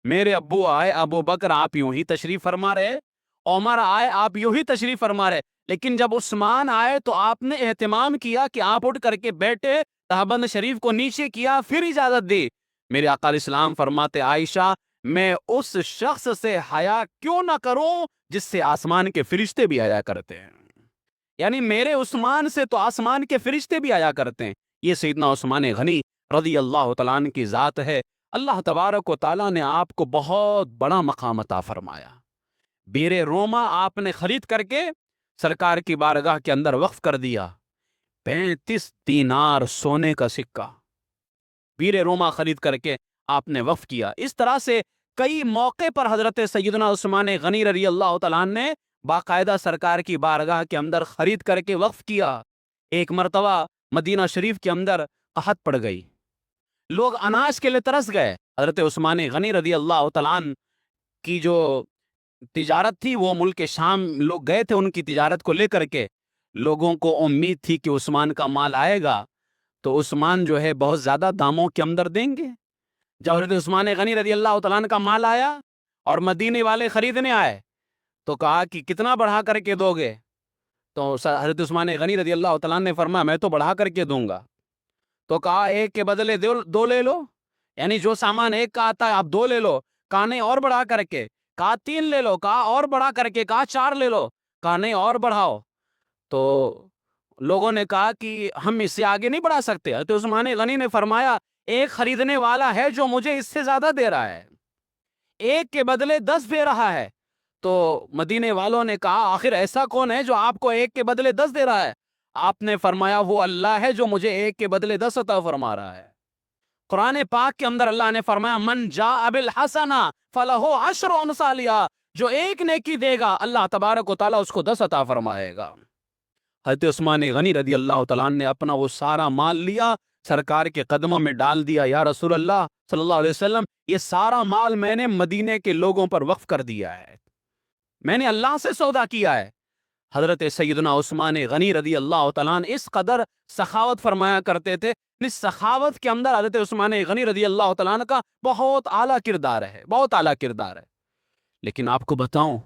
میرے ابو آئے، ابو بکر آپ یوں ہی تشریف فرما رہے، عمر آئے آپ یوں ہی تشریف فرما رہے، لیکن جب عثمان آئے تو آپ نے اہتمام کیا کہ آپ اٹھ کر کے بیٹھے، تہبند شریف کو نیچے کیا، پھر اجازت دی۔ میرے آقا علیہ السلام فرماتے عائشہ میں اس شخص سے حیا کیوں نہ کروں جس سے آسمان کے فرشتے بھی حیا کرتے ہیں۔ یعنی میرے عثمان سے تو آسمان کے فرشتے بھی آیا کرتے ہیں۔ یہ سیدنا عثمان غنی رضی اللہ تعالیٰ عنہ کی ذات ہے۔ اللہ تبارک و تعالیٰ نے آپ کو بہت بڑا مقام عطا فرمایا۔ بیر روما آپ نے خرید کر کے سرکار کی بارگاہ کے اندر وقف کر دیا۔ 35 دینار سونے کا سکہ بیر روما خرید کر کے آپ نے وقف کیا۔ اس طرح سے کئی موقع پر حضرت سیدنا عثمان غنی رضی اللہ تعالیٰ عنہ نے باقاعدہ سرکار کی بارگاہ کے اندر خرید کر کے وقف کیا۔ ایک مرتبہ مدینہ شریف کے اندر قحط پڑ گئی، لوگ اناج کے لیے ترس گئے۔ حضرت عثمان غنی رضی اللہ تعالیٰ عنہ کی جو تجارت تھی، وہ ملک شام لوگ گئے تھے ان کی تجارت کو لے کر کے۔ لوگوں کو امید تھی کہ عثمان کا مال آئے گا تو عثمان جو ہے بہت زیادہ داموں کے اندر دیں گے۔ جب حضرت عثمان غنی رضی اللہ تعالیٰ عنہ کا مال آیا اور مدینے والے خریدنے آئے تو کہا کہ کتنا بڑھا کر کے دو گے؟ تو حضرت عثمان غنی رضی اللہ تعالیٰ عنہ نے فرمایا میں تو بڑھا کر کے دوں گا۔ تو کہا ایک کے بدلے دو لے لو، یعنی جو سامان ایک کا آتا ہے آپ 2 لے لو۔ کہا نہیں اور بڑھا کر کے۔ کہا 3 لے لو۔ کہا اور بڑھا کر کے۔ کہا 4 لے لو۔ کہا نہیں اور بڑھاؤ۔ تو لوگوں نے کہا کہ ہم اس سے آگے نہیں بڑھا سکتے۔ حضرت عثمان غنی نے فرمایا ایک خریدنے والا ہے جو مجھے اس سے زیادہ دے رہا ہے، ایک کے بدلے 10 دے رہا ہے۔ تو مدینے والوں نے کہا آخر ایسا کون ہے جو آپ کو ایک کے بدلے 10 دے رہا ہے؟ آپ نے فرمایا وہ اللہ ہے جو مجھے ایک کے بدلے 10 عطا فرما رہا ہے۔ قرآن پاک کے اندر اللہ نے فرمایا من جاء بالحسنہ فلہ عشر امثالہا، جو ایک نیکی دے گا اللہ تبارک و تعالیٰ اس کو 10 عطا فرمائے گا۔ حضرت عثمان غنی رضی اللہ تعالیٰ عنہ نے اپنا وہ سارا مال لیا، سرکار کے قدموں میں ڈال دیا۔ یا رسول اللہ صلی اللہ علیہ وسلم، یہ سارا مال میں نے مدینے کے لوگوں پر وقف کر دیا ہے، میں نے اللہ سے سودا کیا ہے۔ حضرت سیدنا عثمان غنی رضی اللہ تعالیٰ عنہ اس قدر سخاوت فرمایا کرتے تھے۔ اس سخاوت کے اندر حضرت عثمان غنی رضی اللہ تعالیٰ عنہ کا بہت اعلیٰ کردار ہے، بہت اعلیٰ کردار ہے۔ لیکن آپ کو بتاؤں،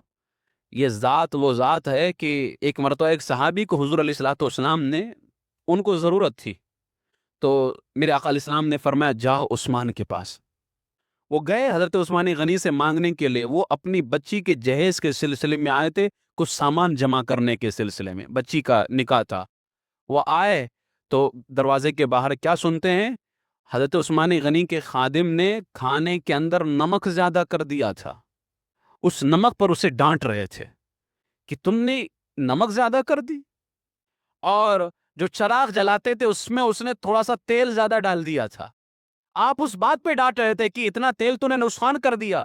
یہ ذات وہ ذات ہے کہ ایک مرتبہ ایک صحابی کو حضور علیہ الصلوۃ والسلام نے، ان کو ضرورت تھی، تو میرے آقا علیہ السلام نے فرمایا جاؤ عثمان کے پاس۔ وہ گئے حضرت عثمان غنی سے مانگنے کے لیے۔ وہ اپنی بچی کے جہیز کے سلسلے میں آئے تھے، کچھ سامان جمع کرنے کے سلسلے میں، بچی کا نکاح تھا۔ وہ آئے تو دروازے کے باہر کیا سنتے ہیں؟ حضرت عثمان غنی کے خادم نے کھانے کے اندر نمک زیادہ کر دیا تھا، اس نمک پر اسے ڈانٹ رہے تھے کہ تم نے نمک زیادہ کر دی، اور جو چراغ جلاتے تھے اس میں اس نے تھوڑا سا تیل زیادہ ڈال دیا تھا۔ آپ اس بات پہ ڈانٹ رہے تھے کہ اتنا تیل تو نے نقصان کر دیا۔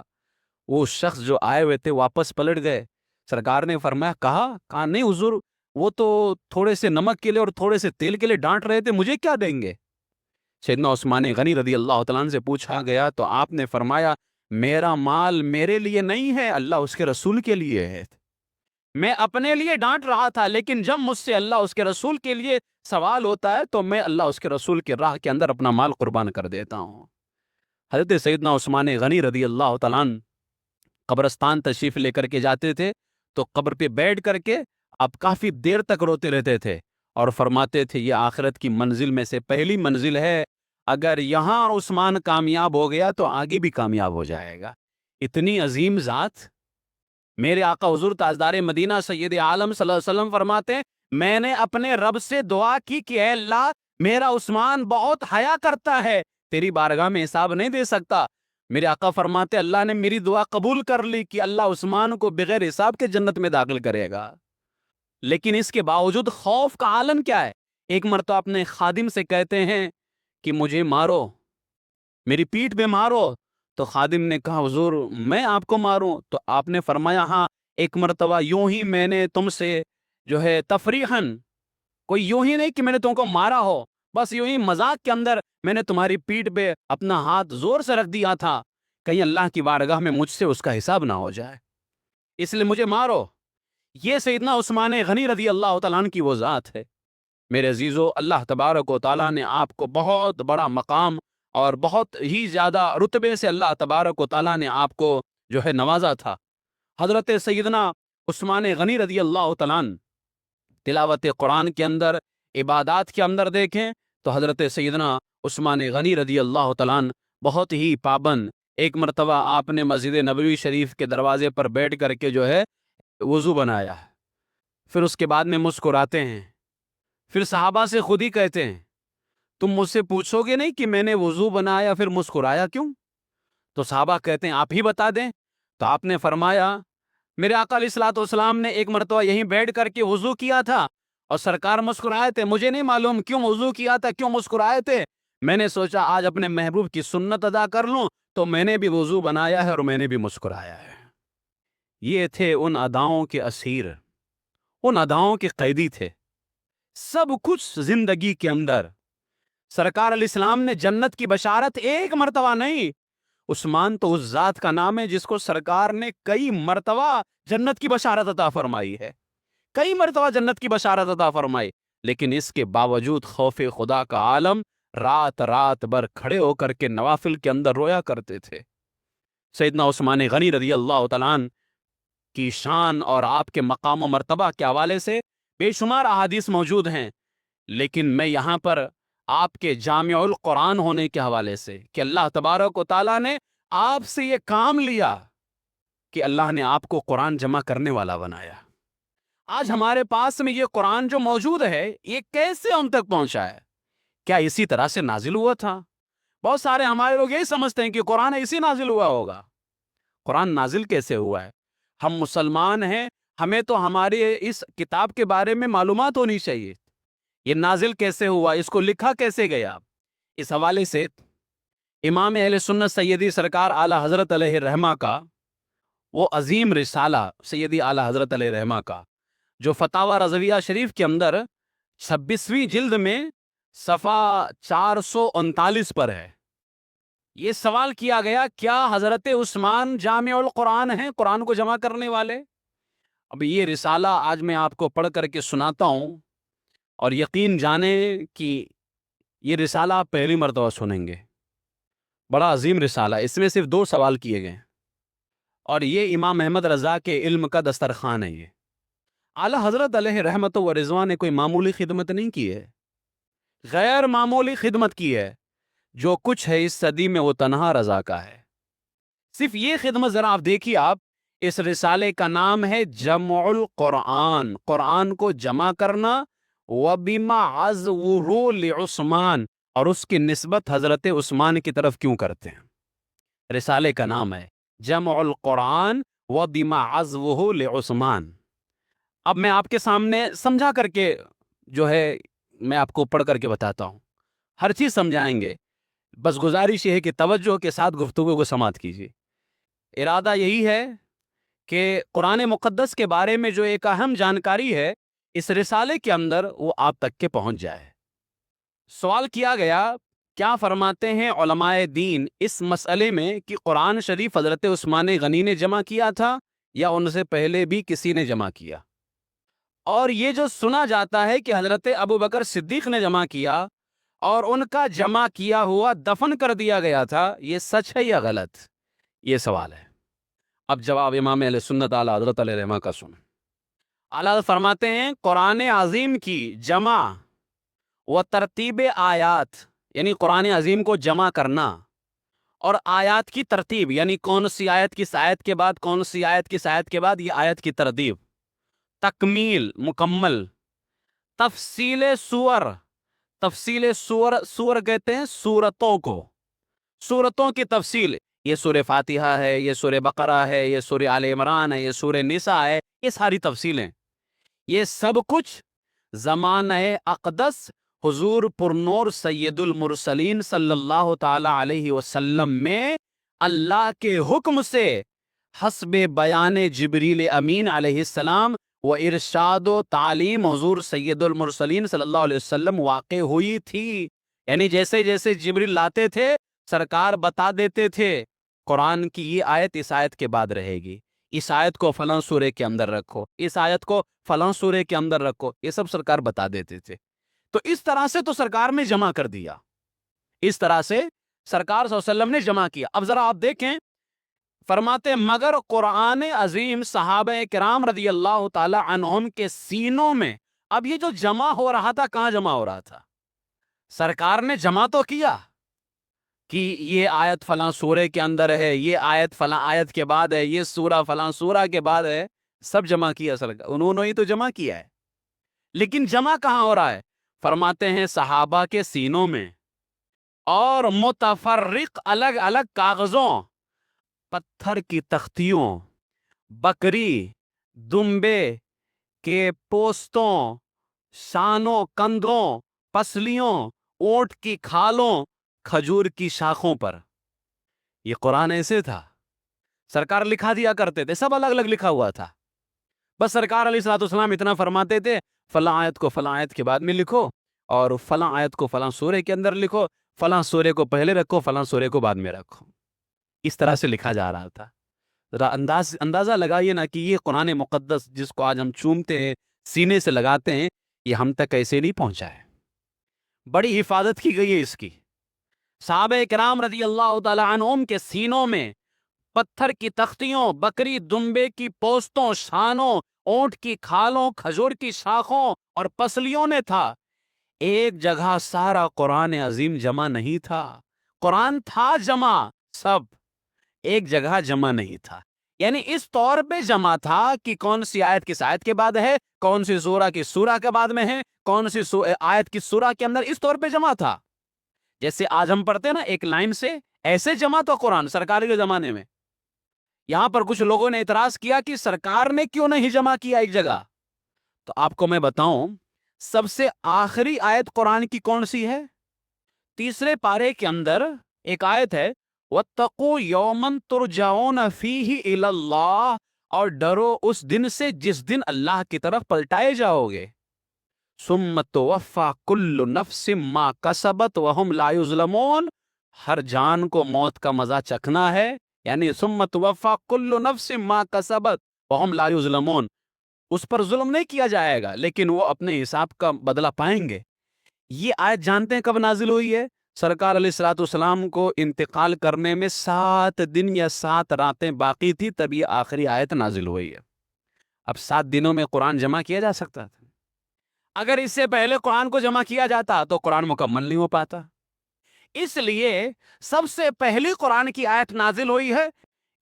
وہ شخص جو آئے ہوئے تھے واپس پلٹ گئے۔ سرکار نے فرمایا کہا نہیں حضور، وہ تو تھوڑے سے نمک کے لیے اور تھوڑے سے تیل کے لیے ڈانٹ رہے تھے، مجھے کیا دیں گے؟ سیدنا عثمان غنی رضی اللہ تعالیٰ عنہ سے پوچھا گیا تو آپ نے فرمایا میرا مال میرے لیے نہیں ہے، اللہ اس کے رسول کے لیے ہے۔ میں اپنے لیے ڈانٹ رہا تھا، لیکن جب مجھ سے اللہ اس کے رسول کے لیے سوال ہوتا ہے تو میں اللہ اس کے رسول کے راہ کے اندر اپنا مال قربان کر دیتا ہوں۔ حضرت سیدنا عثمان غنی رضی اللہ تعالیٰ عنہ قبرستان تشریف لے کر کے جاتے تھے تو قبر پہ بیٹھ کر کے آپ کافی دیر تک روتے رہتے تھے اور فرماتے تھے یہ آخرت کی منزل میں سے پہلی منزل ہے، اگر یہاں عثمان کامیاب ہو گیا تو آگے بھی کامیاب ہو جائے گا۔ اتنی عظیم ذات میرے آقا حضور تاجدار مدینہ سید عالم صلی اللہ علیہ وسلم فرماتے ہیں میں نے اپنے رب سے دعا کی کہ اے اللہ میرا عثمان بہت حیا کرتا ہے، تیری بارگاہ میں حساب نہیں دے سکتا۔ میرے آقا فرماتے اللہ نے میری دعا قبول کر لی کہ اللہ عثمان کو بغیر حساب کے جنت میں داخل کرے گا۔ لیکن اس کے باوجود خوف کا عالم کیا ہے؟ ایک مرتبہ اپنے خادم سے کہتے ہیں کہ مجھے مارو، میری پیٹھ پہ مارو، تو خادم نے کہا حضور میں آپ کو ماروں؟ تو آپ نے فرمایا ہاں، ایک مرتبہ یوں ہی میں نے تم سے جو ہے تفریحاً، کوئی یوں ہی نہیں کہ میں نے تم کو مارا ہو، بس یوں ہی مذاق کے اندر میں نے تمہاری پیٹھ پہ اپنا ہاتھ زور سے رکھ دیا تھا، کہیں اللہ کی بارگاہ میں مجھ سے اس کا حساب نہ ہو جائے، اس لیے مجھے مارو۔ یہ سیدنا عثمان غنی رضی اللہ تعالیٰ عنہ کی وہ ذات ہے۔ میرے عزیزو، اللہ تبارک و تعالیٰ نے آپ کو بہت بڑا مقام اور بہت ہی زیادہ رتبے سے اللہ تبارک و تعالیٰ نے آپ کو جو ہے نوازا تھا۔ حضرت سیدنا عثمان غنی رضی اللہ تعالیٰ عنہ تلاوت قرآن کے اندر، عبادات کے اندر دیکھیں تو حضرت سیدنا عثمان غنی رضی اللہ تعالیٰ عنہ بہت ہی پابند۔ ایک مرتبہ آپ نے مسجد نبوی شریف کے دروازے پر بیٹھ کر کے جو ہے وضو بنایا، پھر اس کے بعد میں مسکراتے ہیں، پھر صحابہ سے خود ہی کہتے ہیں تم مجھ سے پوچھو گے نہیں کہ میں نے وضو بنایا پھر مسکرایا کیوں؟ تو صحابہ کہتے ہیں آپ ہی بتا دیں۔ تو آپ نے فرمایا میرے آقا علیہ الصلوۃ والسلام نے ایک مرتبہ یہیں بیٹھ کر کے وضو کیا تھا اور سرکار مسکرائے تھے، مجھے نہیں معلوم کیوں وضو کیا تھا، کیوں مسکرائے تھے، میں نے سوچا آج اپنے محبوب کی سنت ادا کر لوں، تو میں نے بھی وضو بنایا ہے اور میں نے بھی مسکرایا ہے۔ یہ تھے ان اداؤں کے اسیر، ان اداؤں کے قیدی تھے۔ سب کچھ زندگی کے اندر سرکار علیہ السلام نے جنت کی بشارت ایک مرتبہ نہیں، عثمان تو اس ذات کا نام ہے جس کو سرکار نے کئی مرتبہ جنت کی بشارت عطا فرمائی ہے، کئی مرتبہ جنت کی بشارت عطا فرمائی، لیکن اس کے باوجود خوف خدا کا عالم رات رات بھر کھڑے ہو کر کے نوافل کے اندر رویا کرتے تھے۔ سیدنا عثمان غنی رضی اللہ تعالیٰ عنہ کی شان اور آپ کے مقام و مرتبہ کے حوالے سے بے شمار احادیث موجود ہیں، لیکن میں یہاں پر آپ کے جامع القرآن ہونے کے حوالے سے کہ اللہ تبارک و تعالیٰ نے آپ سے یہ کام لیا کہ اللہ نے آپ کو قرآن جمع کرنے والا بنایا۔ آج ہمارے پاس میں یہ قرآن جو موجود ہے یہ کیسے ہم تک پہنچا ہے؟ کیا اسی طرح سے نازل ہوا تھا؟ بہت سارے ہمارے لوگ یہی سمجھتے ہیں کہ قرآن اسی نازل ہوا ہوگا۔ قرآن نازل کیسے ہوا ہے؟ ہم مسلمان ہیں، ہمیں تو ہمارے اس کتاب کے بارے میں معلومات ہونی چاہیے۔ یہ نازل کیسے ہوا، اس کو لکھا کیسے گیا؟ اس حوالے سے امام اہل سنت سیدی سرکار اعلی حضرت علیہ رحمہ کا وہ عظیم رسالہ سیدی اعلی حضرت علیہ رحمہ کا جو فتاوی رضویہ شریف کے اندر 26ویں جلد میں صفحہ 439 پر ہے۔ یہ سوال کیا گیا کیا حضرت عثمان جامع القرآن ہیں، قرآن کو جمع کرنے والے؟ اب یہ رسالہ آج میں آپ کو پڑھ کر کے سناتا ہوں، اور یقین جانیں کہ یہ رسالہ آپ پہلی مرتبہ سنیں گے۔ بڑا عظیم رسالہ، اس میں صرف 2 سوال کیے گئے، اور یہ امام احمد رضا کے علم کا دسترخوان ہے۔ یہ اعلیٰ حضرت علیہ رحمت و رضوان نے کوئی معمولی خدمت نہیں کی ہے، غیر معمولی خدمت کی ہے۔ جو کچھ ہے اس صدی میں وہ تنہا رضا کا ہے۔ صرف یہ خدمت ذرا آپ دیکھیے، آپ اس رسالے کا نام ہے جمع القرآن، قرآن کو جمع کرنا، وَبِمَا عَزْوُهُ لِعُثْمَانَ، اور اس کی نسبت حضرت عثمان کی طرف کیوں کرتے ہیں۔ رسالے کا نام ہے جمع القرآن وَبِمَا عَزْوُهُ لِعُثْمَانَ۔ اب میں آپ کے سامنے سمجھا کر کے جو ہے میں آپ کو پڑھ کر کے بتاتا ہوں، ہر چیز سمجھائیں گے، بس گزارش یہ ہے کہ توجہ کے ساتھ گفتگو کو سماعت کیجیے۔ ارادہ یہی ہے کہ قرآن مقدس کے بارے میں جو ایک اہم جانکاری ہے اس رسالے کے اندر وہ آپ تک کے پہنچ جائے۔ سوال کیا گیا کیا فرماتے ہیں علماء دین اس مسئلے میں کہ قرآن شریف حضرت عثمان غنی نے جمع کیا تھا یا ان سے پہلے بھی کسی نے جمع کیا؟ اور یہ جو سنا جاتا ہے کہ حضرت ابو بکر صدیق نے جمع کیا اور ان کا جمع کیا ہوا دفن کر دیا گیا تھا، یہ سچ ہے یا غلط؟ یہ سوال ہے۔ اب جواب امام اہل سنت اعلیٰ حضرت علیہ رحمہ کا سن۔ اعلیٰ حضرت فرماتے ہیں قرآن عظیم کی جمع و ترتیب آیات، یعنی قرآن عظیم کو جمع کرنا اور آیات کی ترتیب، یعنی کون سی آیت کس آیت کے بعد، کون سی آیت کس آیت کے بعد، یہ آیت کی ترتیب، تکمیل، مکمل، تفصیل سور، تفصیل سور، سور کہتے ہیں سورتوں کو، سورتوں کی تفصیل، یہ سورہ فاتحہ ہے، یہ سورہ بقرہ ہے، یہ سورہ آل عمران ہے، یہ سورہ نساء ہے، یہ ساری تفصیلیں، یہ سب کچھ زمانہ اقدس حضور پرنور سید المرسلین صلی اللہ تعالی علیہ وسلم میں اللہ کے حکم سے حسب بیان جبریل امین علیہ السلام و ارشاد و تعلیم حضور سید المرسلین صلی اللہ علیہ وسلم واقع ہوئی تھی۔ یعنی جیسے جیسے جبریل لاتے تھے سرکار بتا دیتے تھے قرآن کی یہ آیت اس آیت کے بعد رہے گی، اس آیت کو فلاں سورے کے اندر رکھو، اس آیت کو فلاں سورے کے اندر رکھو، یہ سب سرکار بتا دیتے تھے۔ تو اس طرح سے تو سرکار نے جمع کر دیا، اس طرح سے سرکار صلی اللہ علیہ وسلم نے جمع کیا۔ اب ذرا آپ دیکھیں، فرماتے مگر قرآن عظیم صحابہ کرام رضی اللہ تعالی عنہم کے سینوں میں، اب یہ جو جمع ہو رہا تھا کہاں جمع ہو رہا تھا؟ سرکار نے جمع تو کیا کہ یہ آیت فلاں سورے کے اندر ہے، یہ آیت فلاں آیت کے بعد ہے، یہ سورہ فلاں سورہ کے بعد ہے، سب جمع کیا سرکار، انہوں نے ہی تو جمع کیا ہے، لیکن جمع کہاں ہو رہا ہے؟ فرماتے ہیں صحابہ کے سینوں میں، اور متفرق الگ الگ کاغذوں، پتھر کی تختیوں، بکری، دمبے کے پوستوں، شانوں، کندھوں، پسلیوں، اونٹ کی کھالوں، کھجور کی شاخوں پر۔ یہ قرآن ایسے تھا، سرکار لکھا دیا کرتے تھے، سب الگ الگ لکھا ہوا تھا، بس سرکار علیہ الصلوۃ والسلام اتنا فرماتے تھے فلاں آیت کو فلاں آیت کے بعد میں لکھو، اور فلاں آیت کو فلاں سورے کے اندر لکھو، فلاں سورے کو پہلے رکھو، فلاں سورے کو بعد میں رکھو، اس طرح سے لکھا جا رہا تھا۔ ذرا اندازہ لگائیے نا کہ یہ قرآن مقدس جس کو آج ہم چومتے ہیں، سینے سے لگاتے ہیں، یہ ہم تک ایسے نہیں پہنچا ہے، بڑی حفاظت کی گئی ہے اس کی۔ صحابہ کرام رضی اللہ تعالی عنہم کے سینوں میں پتھر کی تختیوں، بکری دمبے کی پوستوں، شانوں، اونٹ کی کھالوں، کھجور کی شاخوں اور پسلیوں نے تھا۔ ایک جگہ سارا قرآن عظیم جمع نہیں تھا، قرآن تھا جمع، سب ایک جگہ جمع نہیں تھا، یعنی اس طور پہ جمع تھا کہ کون سی آیت کس آیت کے بعد ہے، کون سی سورہ کی سورہ کے بعد میں ہے، کون سی آیت کی سورہ کے اندر، اس طور پہ جمع تھا۔ جیسے آج ہم پڑھتے ہیں نا ایک لائن سے، ایسے جمع تو قرآن سرکاری کے زمانے میں۔ یہاں پر کچھ لوگوں نے اعتراض کیا کہ سرکار نے کیوں نہیں جمع کیا ایک جگہ، تو آپ کو میں بتاؤں سب سے آخری آیت قرآن کی کون سی ہے؟ تیسرے پارے کے اندر ایک آیت ہے، وَاتَّقُوا يَوْمًا تُرْجَعُونَ فِيهِ إِلَى اللَّهِ، اور ڈرو اس دن سے جس دن اللہ کی طرف پلٹائے جاؤ گے۔ ثُمَّ تُوَفَّى كُلُّ نَفْسٍ مَا كَسَبَتْ وَهُمْ لَا يُظْلَمُونَ، ہر جان کو موت کا مزہ چکھنا ہے، یعنی ثُمَّ تُوَفَّى كُلُّ نَفْسٍ مَا كَسَبَتْ وَهُمْ لَا يُظْلَمُونَ، اس پر ظلم نہیں کیا جائے گا لیکن وہ اپنے حساب کا بدلہ پائیں گے۔ یہ آیت جانتے ہیں کب نازل ہوئی ہے؟ سرکار علیہ الصلوۃ والسلام کو انتقال کرنے میں 7 دن یا 7 راتیں باقی تھی، تب یہ آخری آیت نازل ہوئی ہے۔ اب 7 دنوں میں قرآن جمع کیا جا سکتا تھا، اگر اس سے پہلے قرآن کو جمع کیا جاتا تو قرآن مکمل نہیں ہو پاتا۔ اس لیے سب سے پہلی قرآن کی آیت نازل ہوئی ہے،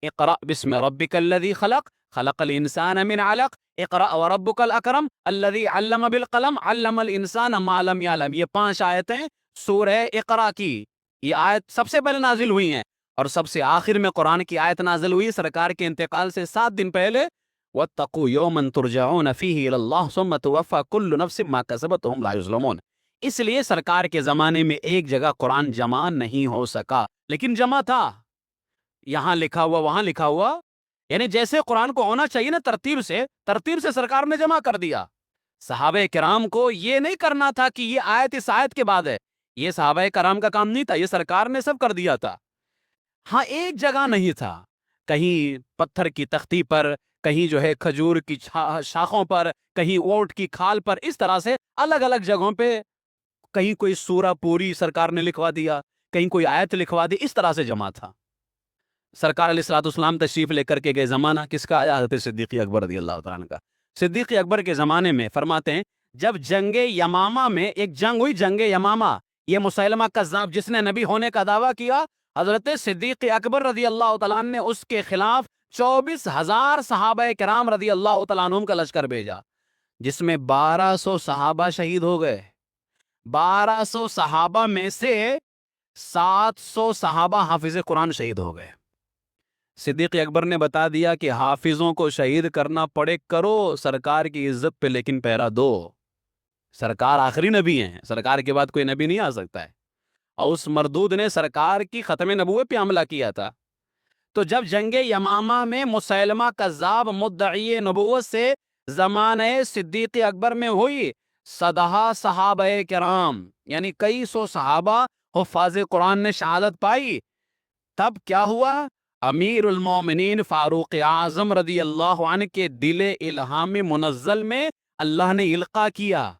اقرأ بسم ربک الذی خلق، خلق الانسان من علق، اقرأ وربک الاکرم الذی علم بالقلم، علم الانسان ما لم یعلم۔ یہ 5 آیتیں سورہ اقرأ کی، یہ آیت سب سے پہلے نازل ہوئی ہیں، اور سب سے آخر میں قرآن کی آیت نازل ہوئی سرکار کے انتقال سے 7 دن پہلے، وَاتَّقُوا يَوْمًا تُرْجَعُونَ فِيهِ إِلَى اللَّهِ ثُمَّ تُوَفَّى كُلُّ نَفْسٍ مَا كَسَبَتْ وَهُمْ لَا يُظْلَمُونَ۔ اس لیے سرکار کے زمانے میں ایک جگہ قرآن جمع نہیں ہو سکا، لیکن جمع تھا، یہاں لکھا ہوا وہاں لکھا ہوا، یعنی جیسے قرآن کو ہونا چاہیے نا، ترتیب سے سرکار نے جمع کر دیا۔ صحابہ کرام کو یہ نہیں کرنا تھا کہ یہ آیت اس آیت کے بعد ہے، یہ صحابہ کرام کا کام نہیں تھا، یہ سرکار نے سب کر دیا تھا۔ ہاں ایک جگہ نہیں تھا، کہیں پتھر کی تختی پر، کہیں جو ہے کھجور کی شاخوں پر، کہیں اونٹ کی کھال پر، اس طرح سے الگ الگ جگہوں پہ، کہیں کوئی سورہ پوری سرکار نے لکھوا دیا، کہیں کوئی آیت لکھوا دی، اس طرح سے جمع تھا۔ سرکار علیہ الصلوۃ والسلام تشریف لے کر کے گئے، زمانہ کس کا آیا؟ حضرت صدیق اکبر رضی اللہ تعالیٰ عنہ کا۔ صدیق اکبر کے زمانے میں فرماتے ہیں جب جنگ یمامہ میں ایک جنگ ہوئی، جنگ یمامہ، یہ مسیلمہ کذاب جس نے نبی ہونے کا دعویٰ کیا، حضرت صدیق اکبر رضی اللہ تعالیٰ عنہ نے اس کے خلاف 24,000 صحابہ کرام رضی اللہ تعالیٰ عنہم کا لشکر بھیجا، جس میں 1200 صحابہ شہید ہو گئے۔ 1200 صحابہ میں سے 700 صحابہ حافظ قرآن شہید ہو گئے۔ صدیق اکبر نے بتا دیا کہ حافظوں کو شہید کرنا پڑے کرو سرکار کی عزت پہ، لیکن پہرا دو، سرکار آخری نبی ہیں، سرکار کے بعد کوئی نبی نہیں آ سکتا ہے، اور اس مردود نے سرکار کی ختم نبوت پہ حملہ کیا تھا۔ تو جب جنگ یمامہ میں مسیلمہ کذاب مدعی نبوت سے زمانہ صدیق اکبر میں ہوئی، 100 صحابہ کرام یعنی کئی سو صحابہ حفاظ قرآن نے شہادت پائی، تب کیا ہوا؟ امیر المومنین فاروق اعظم رضی اللہ عنہ کے دل الہام منزل میں اللہ نے القاء کیا۔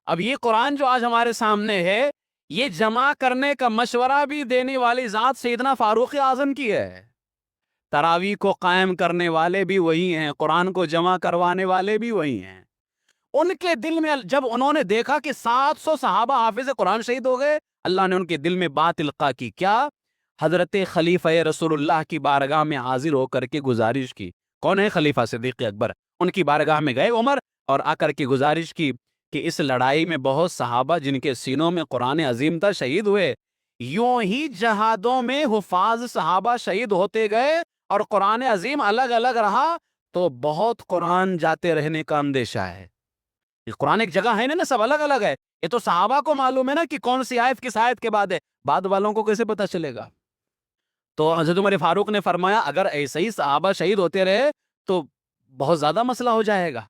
اب یہ قرآن جو آج ہمارے سامنے ہے، یہ جمع کرنے کا مشورہ بھی دینے والی ذات سیدنا فاروق اعظم کی ہے، تراویح کو قائم کرنے والے بھی وہی ہیں، قرآن کو جمع کروانے والے بھی وہی ہیں۔ ان کے دل میں جب انہوں نے دیکھا کہ 700 صحابہ حافظ قرآن شہید ہو گئے، اللہ نے ان کے دل میں بات القاء کی، کیا؟ حضرت خلیفہ رسول اللہ کی بارگاہ میں حاضر ہو کر کے گزارش کی، کون ہے؟ خلیفہ صدیق اکبر. ان کی بارگاہ میں گئے عمر اور آ کر کے گزارش کی کہ اس لڑائی میں بہت صحابہ جن کے سینوں میں قرآن عظیم تھا شہید ہوئے. یوں ہی جہادوں میں حفاظ صحابہ شہید ہوتے گئے اور قرآن عظیم الگ الگ رہا تو بہت قرآن جاتے رہنے کا اندیشہ ہے. یہ قرآن ایک جگہ ہے نا، سب الگ الگ ہے. یہ تو صحابہ کو معلوم ہے نا کہ کون سی آیت کس آیت کے بعد ہے، بعد والوں کو کیسے پتہ چلے گا؟ تو حضرت عمر فاروق نے فرمایا اگر ایسے ہی صحابہ شہید ہوتے رہے تو بہت زیادہ مسئلہ ہو جائے گا.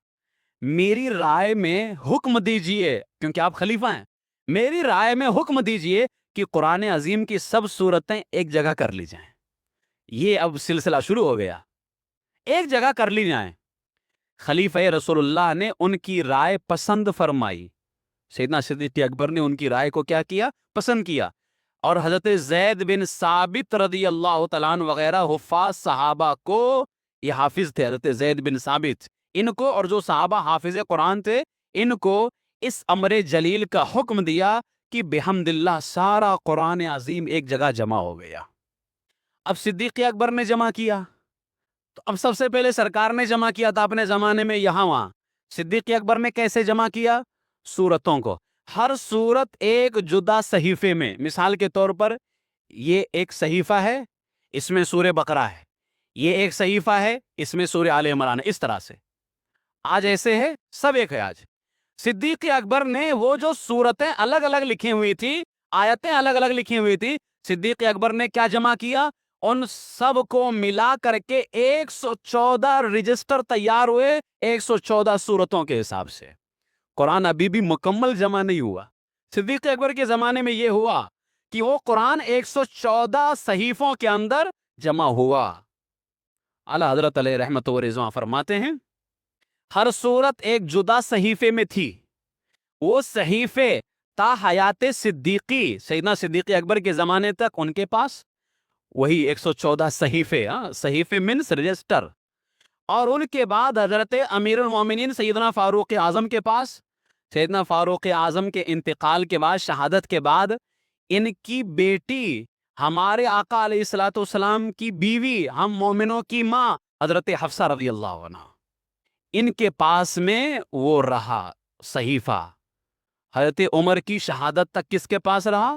میری رائے میں حکم دیجئے، کیونکہ آپ خلیفہ ہیں، میری رائے میں حکم دیجئے کہ قرآن عظیم کی سب صورتیں ایک جگہ کر لی جائیں. یہ اب سلسلہ شروع ہو گیا، ایک جگہ کر لی جائیں. خلیفہ رسول اللہ نے ان کی رائے پسند فرمائی. سیدنا صدیق اکبر نے ان کی رائے کو کیا کیا؟ پسند کیا. اور حضرت زید بن ثابت رضی اللہ تعالیٰ عنہ وغیرہ حفاظ صحابہ کو، یہ حافظ تھے حضرت زید بن ثابت، ان کو اور جو صحابہ حافظ قرآن تھے ان کو اس امر جلیل کا حکم دیا کہ بحمد اللہ سارا قرآن عظیم ایک جگہ جمع ہو گیا. اب صدیق اکبر نے جمع کیا تو اب سب سے پہلے سرکار نے جمع کیا تھا اپنے زمانے میں یہاں وہاں. صدیق اکبر نے کیسے جمع کیا؟ سورتوں کو، ہر سورت ایک جدا صحیفے میں. مثال کے طور پر یہ ایک صحیفہ ہے، اس میں سورہ بقرہ ہے، یہ ایک صحیفہ ہے، اس میں سورہ آل عمران ہے. اس طرح سے آج ایسے ہے، سب ایک ہے. آج صدیق اکبر نے وہ جو سورتیں الگ الگ لکھی ہوئی تھی، آیتیں الگ الگ لکھی ہوئی تھی، صدیق اکبر نے کیا جمع کیا؟ ان سب کو ملا کر کے 114 رجسٹر تیار ہوئے 114 سورتوں کے حساب سے. قرآن ابھی بھی مکمل جمع نہیں ہوا. صدیق اکبر کے زمانے میں یہ ہوا کہ وہ قرآن 114 صحیفوں کے اندر جمع ہوا. اعلیٰ حضرت علیہ رحمت و رضوان فرماتے ہیں ہر سورت ایک جدا صحیفے میں تھی. وہ صحیفے تا حیات صدیقی، سیدنا صدیق اکبر کے زمانے تک ان کے پاس وہی 114 صحیفے، صحیفے منس رجسٹر. اور ان کے بعد حضرت امیر المومنین سیدنا فاروق اعظم کے پاس، سیدنا فاروق اعظم کے انتقال کے بعد، شہادت کے بعد، ان کی بیٹی ہمارے آقا علیہ الصلوۃ والسلام کی بیوی، ہم مومنوں کی ماں حضرت حفصہ رضی اللہ عنہ، ان کے پاس میں وہ رہا صحیفہ. حضرت عمر کی شہادت تک کس کے پاس رہا؟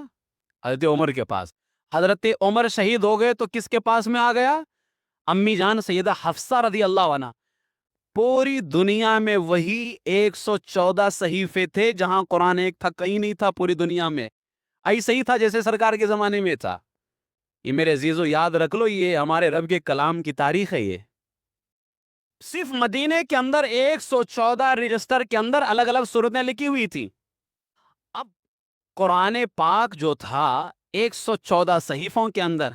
حضرت عمر کے پاس. حضرت عمر شہید ہو گئے تو کس کے پاس میں آ گیا؟ امی جان سیدہ حفصہ رضی اللہ عنہ. پوری دنیا میں وہی 114 صحیفے تھے، جہاں قرآن ایک تھا، کہیں نہیں تھا پوری دنیا میں. ایسے ہی تھا جیسے سرکار کے زمانے میں تھا. یہ میرے عزیزو یاد رکھ لو، یہ ہمارے رب کے کلام کی تاریخ ہے. یہ صرف مدینے کے اندر 114 رجسٹر کے اندر الگ الگ صورتیں لکھی ہوئی تھی. اب قرآن پاک جو تھا 114 صحیفوں کے اندر،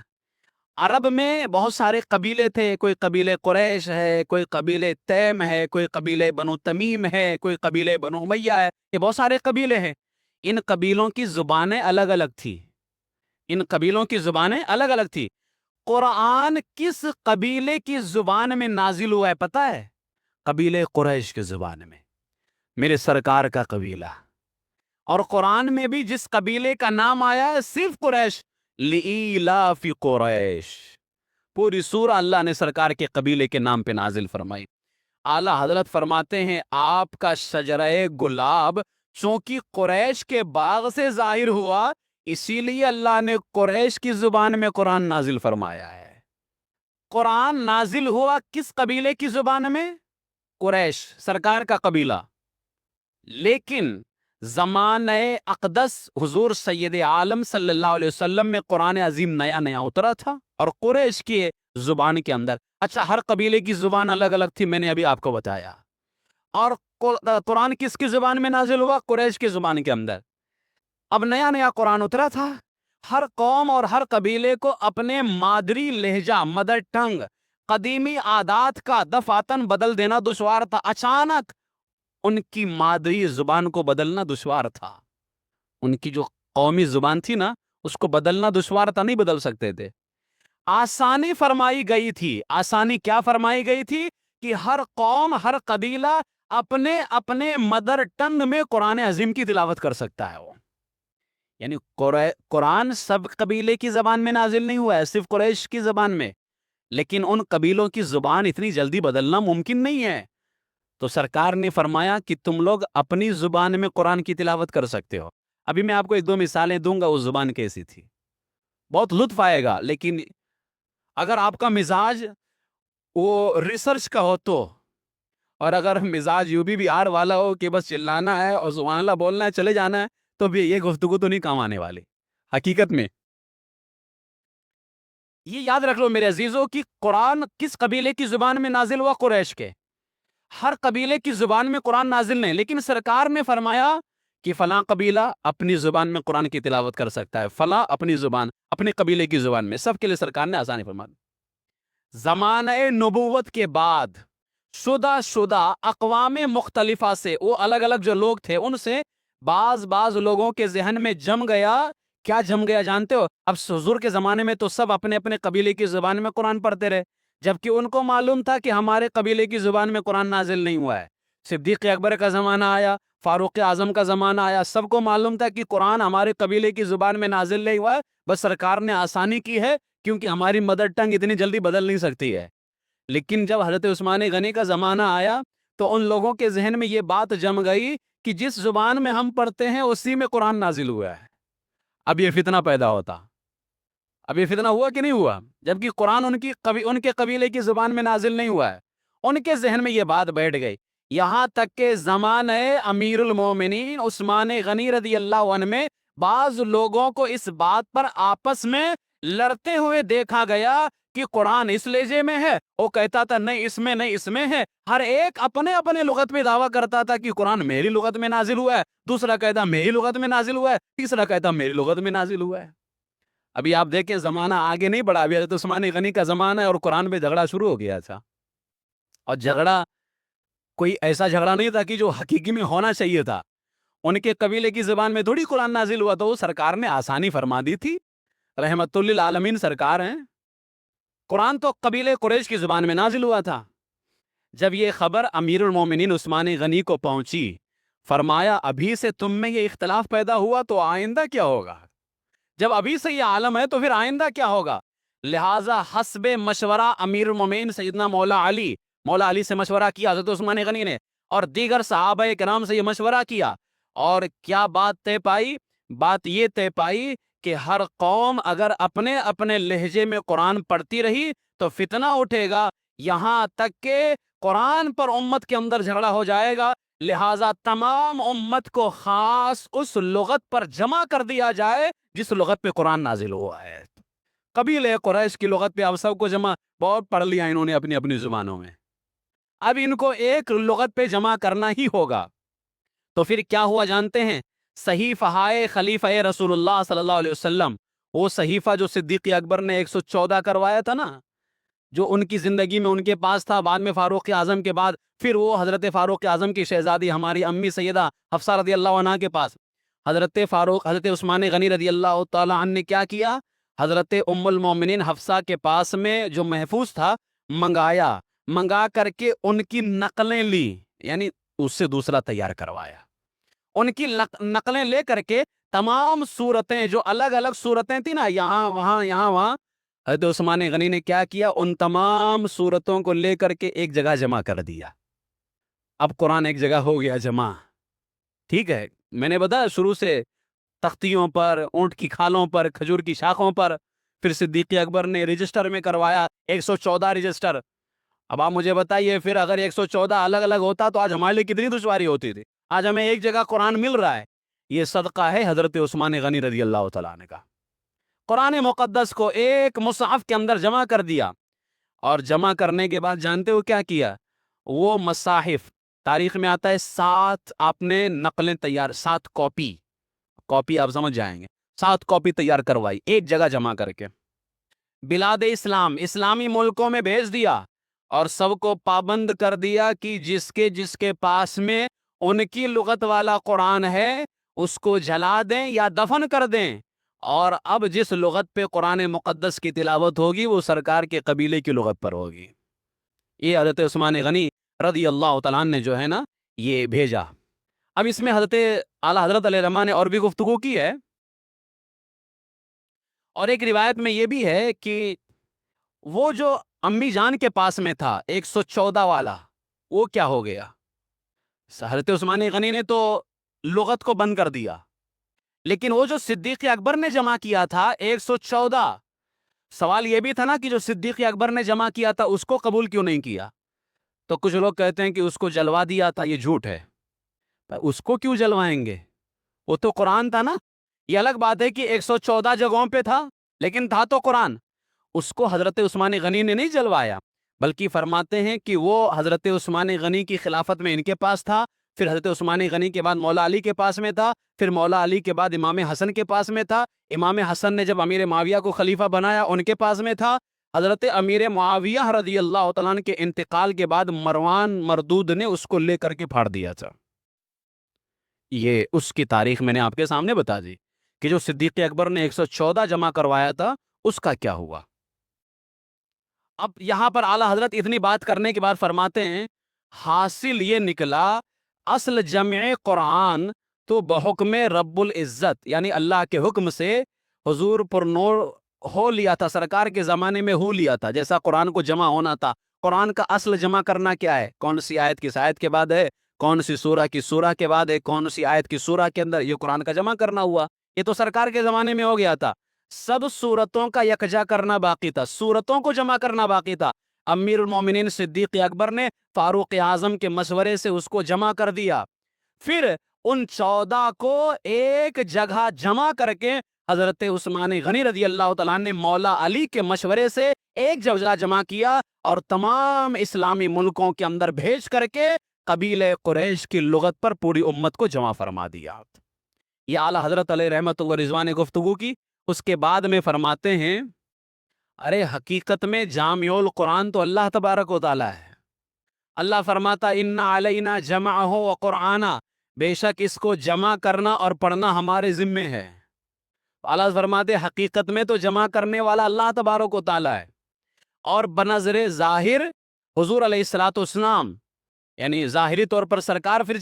عرب میں بہت سارے قبیلے تھے. کوئی قبیلے قریش ہے، کوئی قبیلے تیم ہے، کوئی قبیلے بنو تمیم ہے، کوئی قبیلے بنو امیہ ہے. یہ بہت سارے قبیلے ہیں. ان قبیلوں کی زبانیں الگ الگ تھی. ان قبیلوں کی زبانیں الگ الگ تھی. قرآن کس قبیلے کی زبان میں نازل ہوا ہے پتہ ہے؟ قبیلے قریش کی زبان میں، میرے سرکار کا قبیلہ. اور قرآن میں بھی جس قبیلے کا نام آیا ہے صرف قریش، لإیلاف قریش. پوری سورہ اللہ نے سرکار کے قبیلے کے نام پہ نازل فرمائی. اعلیٰ حضرت فرماتے ہیں آپ کا شجرہ گلاب چونکہ قریش کے باغ سے ظاہر ہوا، اسی لیے اللہ نے قریش کی زبان میں قرآن نازل فرمایا ہے. قرآن نازل ہوا کس قبیلے کی زبان میں؟ قریش، سرکار کا قبیلہ. لیکن زمانہ اقدس حضور سید عالم صلی اللہ علیہ وسلم میں قرآن عظیم نیا نیا اترا تھا اور قریش کی زبان کے اندر. اچھا، ہر قبیلے کی زبان الگ الگ تھی، میں نے ابھی آپ کو بتایا. اور قرآن کس کی زبان میں نازل ہوا؟ قریش کی زبان کے اندر. اب نیا نیا قرآن اترا تھا. ہر قوم اور ہر قبیلے کو اپنے مادری لہجہ، مدر ٹنگ، قدیمی عادات کا دفعتاً بدل دینا دشوار تھا. اچانک ان کی مادری زبان کو بدلنا دشوار تھا. ان کی جو قومی زبان تھی نا، اس کو بدلنا دشوار تھا، نہیں بدل سکتے تھے. آسانی فرمائی گئی تھی. آسانی کیا فرمائی گئی تھی؟ کہ ہر قوم، ہر قبیلہ اپنے اپنے مدر ٹنگ میں قرآن عظیم کی تلاوت کر سکتا ہے. وہ یعنی قرآن سب قبیلے کی زبان میں نازل نہیں ہوا ہے، صرف قریش کی زبان میں. لیکن ان قبیلوں کی زبان اتنی جلدی بدلنا ممکن نہیں ہے. تو سرکار نے فرمایا کہ تم لوگ اپنی زبان میں قرآن کی تلاوت کر سکتے ہو. ابھی میں آپ کو 1-2 مثالیں دوں گا. اس زبان کیسی تھی, بہت لطف آئے گا. لیکن اگر آپ کا مزاج وہ ریسرچ کا ہو تو, اور اگر مزاج یو بی آر والا ہو کہ بس چلانا ہے اور سبحان اللہ بولنا ہے, چلے جانا ہے, تو بھی یہ گفتگو تو نہیں کام آنے والی. حقیقت میں یہ یاد رکھ لو میرے عزیزوں کہ قرآن کس قبیلے کی زبان میں نازل ہوا؟ قریش کے. ہر قبیلے کی زبان میں قرآن نازل نہیں, لیکن سرکار نے فرمایا کہ فلاں قبیلہ اپنی زبان میں قرآن کی تلاوت کر سکتا ہے, فلاں اپنی زبان اپنے قبیلے کی زبان میں. سب کے لیے سرکار نے آسانی فرما دی. زمانہ نبوت کے بعد شدہ اقوام مختلفہ سے, وہ الگ الگ جو لوگ تھے ان سے بعض لوگوں کے ذہن میں جم گیا. کیا جم گیا جانتے ہو؟ اب حضور کے زمانے میں تو سب اپنے اپنے قبیلے کی زبان میں قرآن پڑھتے رہے, جبکہ ان کو معلوم تھا کہ ہمارے قبیلے کی زبان میں قرآن نازل نہیں ہوا ہے. صدیق اکبر کا زمانہ آیا, فاروق اعظم کا زمانہ آیا, سب کو معلوم تھا کہ قرآن ہمارے قبیلے کی زبان میں نازل نہیں ہوا ہے. بس سرکار نے آسانی کی ہے کیونکہ ہماری مدر ٹنگ اتنی جلدی بدل نہیں سکتی ہے. لیکن جب حضرت عثمان غنی کا زمانہ آیا تو ان لوگوں کے ذہن میں یہ بات جم گئی کہ جس زبان میں ہم پڑھتے ہیں اسی میں قرآن نازل ہوا ہے. اب یہ فتنہ پیدا ہوتا. اب یہ فتنہ ہوا کہ نہیں ہوا؟ جبکہ قرآن ان کے قبیلے کی زبان میں نازل نہیں ہوا ہے. ان کے ذہن میں یہ بات بیٹھ گئی. یہاں تک کہ زمانہ امیر المومنین عثمان غنی رضی اللہ عنہ میں بعض لوگوں کو اس بات پر آپس میں لڑتے ہوئے دیکھا گیا کہ قرآن اس لہجے میں ہے, وہ کہتا تھا نہیں اس میں ہے. ہر ایک اپنے اپنے لغت میں دعویٰ کرتا تھا کہ قرآن میری لغت میں نازل ہوا ہے, دوسرا کہتا میری لغت میں نازل ہوا ہے, تیسرا کہتا میری لغت میں نازل ہوا ہے. ابھی آپ دیکھیں زمانہ آگے نہیں بڑھا, ابھی حضرت عثمان غنی کا زمانہ ہے اور قرآن پہ جھگڑا شروع ہو گیا تھا. اور جھگڑا کوئی ایسا جھگڑا نہیں تھا کہ جو حقیقی میں ہونا چاہیے تھا. ان کے قبیلے کی زبان میں تھوڑی قرآن نازل ہوا, تو سرکار نے آسانی فرما دی تھی. رحمت للعالمین سرکار ہیں. قرآن تو قبیلے قریش کی زبان میں نازل ہوا تھا. جب یہ خبر امیر المومنین عثمان غنی کو پہنچی, فرمایا ابھی سے تم میں یہ اختلاف پیدا ہوا تو آئندہ کیا ہوگا؟ جب ابھی سے یہ عالم ہے تو پھر آئندہ کیا ہوگا؟ لہٰذا حسب مشورہ امیر المومنین سیدنا مولا علی سے مشورہ کیا حضرت عثمان غنی نے, اور دیگر صحابہ کرام سے یہ مشورہ کیا. اور کیا بات طے پائی؟ بات یہ طے پائی کہ ہر قوم اگر اپنے اپنے لہجے میں قرآن پڑھتی رہی تو فتنہ اٹھے گا, یہاں تک کہ قرآن پر امت کے اندر جھگڑا ہو جائے گا. لہٰذا تمام امت کو خاص اس لغت پر جمع کر دیا جائے جس لغت پہ قرآن نازل ہوا ہے. قبیلے قریش کی لغت پہ اب سب کو جمع بہت پڑھ لیا انہوں نے اپنی اپنی زبانوں میں, اب ان کو ایک لغت پہ جمع کرنا ہی ہوگا. تو پھر کیا ہوا جانتے ہیں؟ صحیفہ خلیفہ رسول اللہ صلی اللہ علیہ وسلم, وہ صحیفہ جو صدیق اکبر نے 114 کروایا تھا نا, جو ان کی زندگی میں ان کے پاس تھا, بعد میں فاروق اعظم کے بعد پھر وہ حضرت فاروق اعظم کی شہزادی ہماری امی سیدہ حفصہ رضی اللہ عنہا کے پاس حضرت عثمان غنی رضی اللہ تعالی عنہ نے کیا کیا؟ حضرت ام المومنین حفصہ کے پاس میں جو محفوظ تھا منگا کر کے ان کی نقلیں لی, یعنی اس سے دوسرا تیار کروایا. ان کی نقلیں لے کر کے تمام صورتیں جو الگ الگ صورتیں تھیں نا, یہاں وہاں, حضرت عثمان غنی نے کیا کیا؟ ان تمام صورتوں کو لے کر کے ایک جگہ جمع کر دیا. اب قرآن ایک جگہ ہو گیا جمع. ٹھیک ہے, میں نے بتایا شروع سے تختیوں پر, اونٹ کی کھالوں پر, کھجور کی شاخوں پر, پھر صدیق اکبر نے رجسٹر میں کروایا 114 رجسٹر. اب آپ مجھے بتائیے پھر اگر 114 الگ الگ ہوتا تو آج ہمارے لیے کتنی دشواری ہوتی تھی. آج ہمیں ایک جگہ قرآن مل رہا ہے. یہ صدقہ ہے حضرت عثمان غنی رضی اللہ تعالیٰ عنہ کا. قرآن مقدس کو ایک مصحف کے اندر جمع کر دیا, اور جمع کرنے کے بعد جانتے ہو کیا کیا؟ وہ مصاحف تاریخ میں آتا ہے 7 آپ نے نقلیں تیار, 7 کاپی آپ سمجھ جائیں گے, 7 کاپی تیار کروائی ایک جگہ جمع کر کے, بلاد اسلامی ملکوں میں بھیج دیا, اور سب کو پابند کر دیا کہ جس کے پاس میں ان کی لغت والا قرآن ہے اس کو جلا دیں یا دفن کر دیں, اور اب جس لغت پہ قرآن مقدس کی تلاوت ہوگی وہ سرکار کے قبیلے کی لغت پر ہوگی. یہ حضرت عثمان غنی رضی اللہ تعالیٰ عنہ نے جو ہے نا یہ بھیجا. اب اس میں اعلیٰ حضرت علیہ رحمٰ نے اور بھی گفتگو کی ہے, اور ایک روایت میں یہ بھی ہے کہ وہ جو امی جان کے پاس میں تھا 114 والا، وہ کیا ہو گیا؟ حضرت عثمان غنی نے تو لغت کو بند کر دیا، لیکن وہ جو صدیق اکبر نے جمع کیا تھا 114، سوال یہ بھی تھا نا کہ جو صدیق اکبر نے جمع کیا تھا اس کو قبول کیوں نہیں کیا؟ تو کچھ لوگ کہتے ہیں کہ اس کو جلوا دیا تھا، یہ جھوٹ ہے۔ اس کو کیوں جلوائیں گے؟ وہ تو قرآن تھا نا۔ یہ الگ بات ہے کہ 114 جگہوں پہ تھا، لیکن تھا تو قرآن۔ اس کو حضرت عثمان غنی نے نہیں جلوایا، بلکہ فرماتے ہیں کہ وہ حضرت عثمان غنی کی خلافت میں ان کے پاس تھا، پھر حضرت عثمان غنی کے بعد مولا علی کے پاس میں تھا، پھر مولا علی کے بعد امام حسن کے پاس میں تھا، امام حسن نے جب امیر معاویہ کو خلیفہ بنایا ان کے پاس میں تھا، حضرت امیر معاویہ رضی اللہ تعالیٰ عنہ کے انتقال کے بعد مروان مردود نے اس کو لے کر کے پھاڑ دیا تھا۔ یہ اس کی تاریخ میں نے آپ کے سامنے بتا دی کہ جو صدیق اکبر نے 114 جمع کروایا تھا اس کا کیا ہوا۔ اب یہاں پر اعلیٰ حضرت اتنی بات کرنے کے بعد فرماتے ہیں حاصل یہ نکلا اصل جمع قرآن تو بحکم رب العزت، یعنی اللہ کے حکم سے حضور پر نور ہو لیا تھا، سرکار کے زمانے میں ہو لیا تھا، جیسا قرآن کو جمع ہونا تھا۔ قرآن کا اصل جمع کرنا کیا ہے؟ کون سی آیت کس آیت کے بعد ہے، کون سی سورہ کی سورہ کے بعد ہے، کون سی آیت کی سورہ کے اندر، یہ قرآن کا جمع کرنا ہوا۔ یہ تو سرکار کے زمانے میں ہو گیا تھا، سب سورتوں کا یکجا کرنا باقی تھا، سورتوں کو جمع کرنا باقی تھا۔ امیر المومنین صدیق اکبر نے فاروق اعظم کے مشورے سے اس کو جمع کر دیا، پھر ان 14 کو ایک جگہ جمع کر کے حضرت عثمان غنی رضی اللہ تعالیٰ نے مولا علی کے مشورے سے ایک جگہ جمع کیا اور تمام اسلامی ملکوں کے اندر بھیج کر کے قبیلہ قریش کی لغت پر پوری امت کو جمع فرما دیا۔ یہ اعلیٰ حضرت علیہ رحمت اللہ رضوان گفتگو کی، اس کے بعد میں فرماتے ہیں ارے حقیقت میں جامع القرآن تو اللہ تبارک و تعالیٰ ہے۔ اللہ فرماتا ان علینا جمعہ و قرآنہ، بے شک اس کو جمع کرنا اور پڑھنا ہمارے ذمے ہے۔ اللہ فرماتے حقیقت میں تو جمع کرنے والا اللہ تبارک و تعالیٰ ہے، اور بنظر ظاہر حضور علیہ الصلوۃ والسلام، یعنی ظاہری طور پر سرکار پھر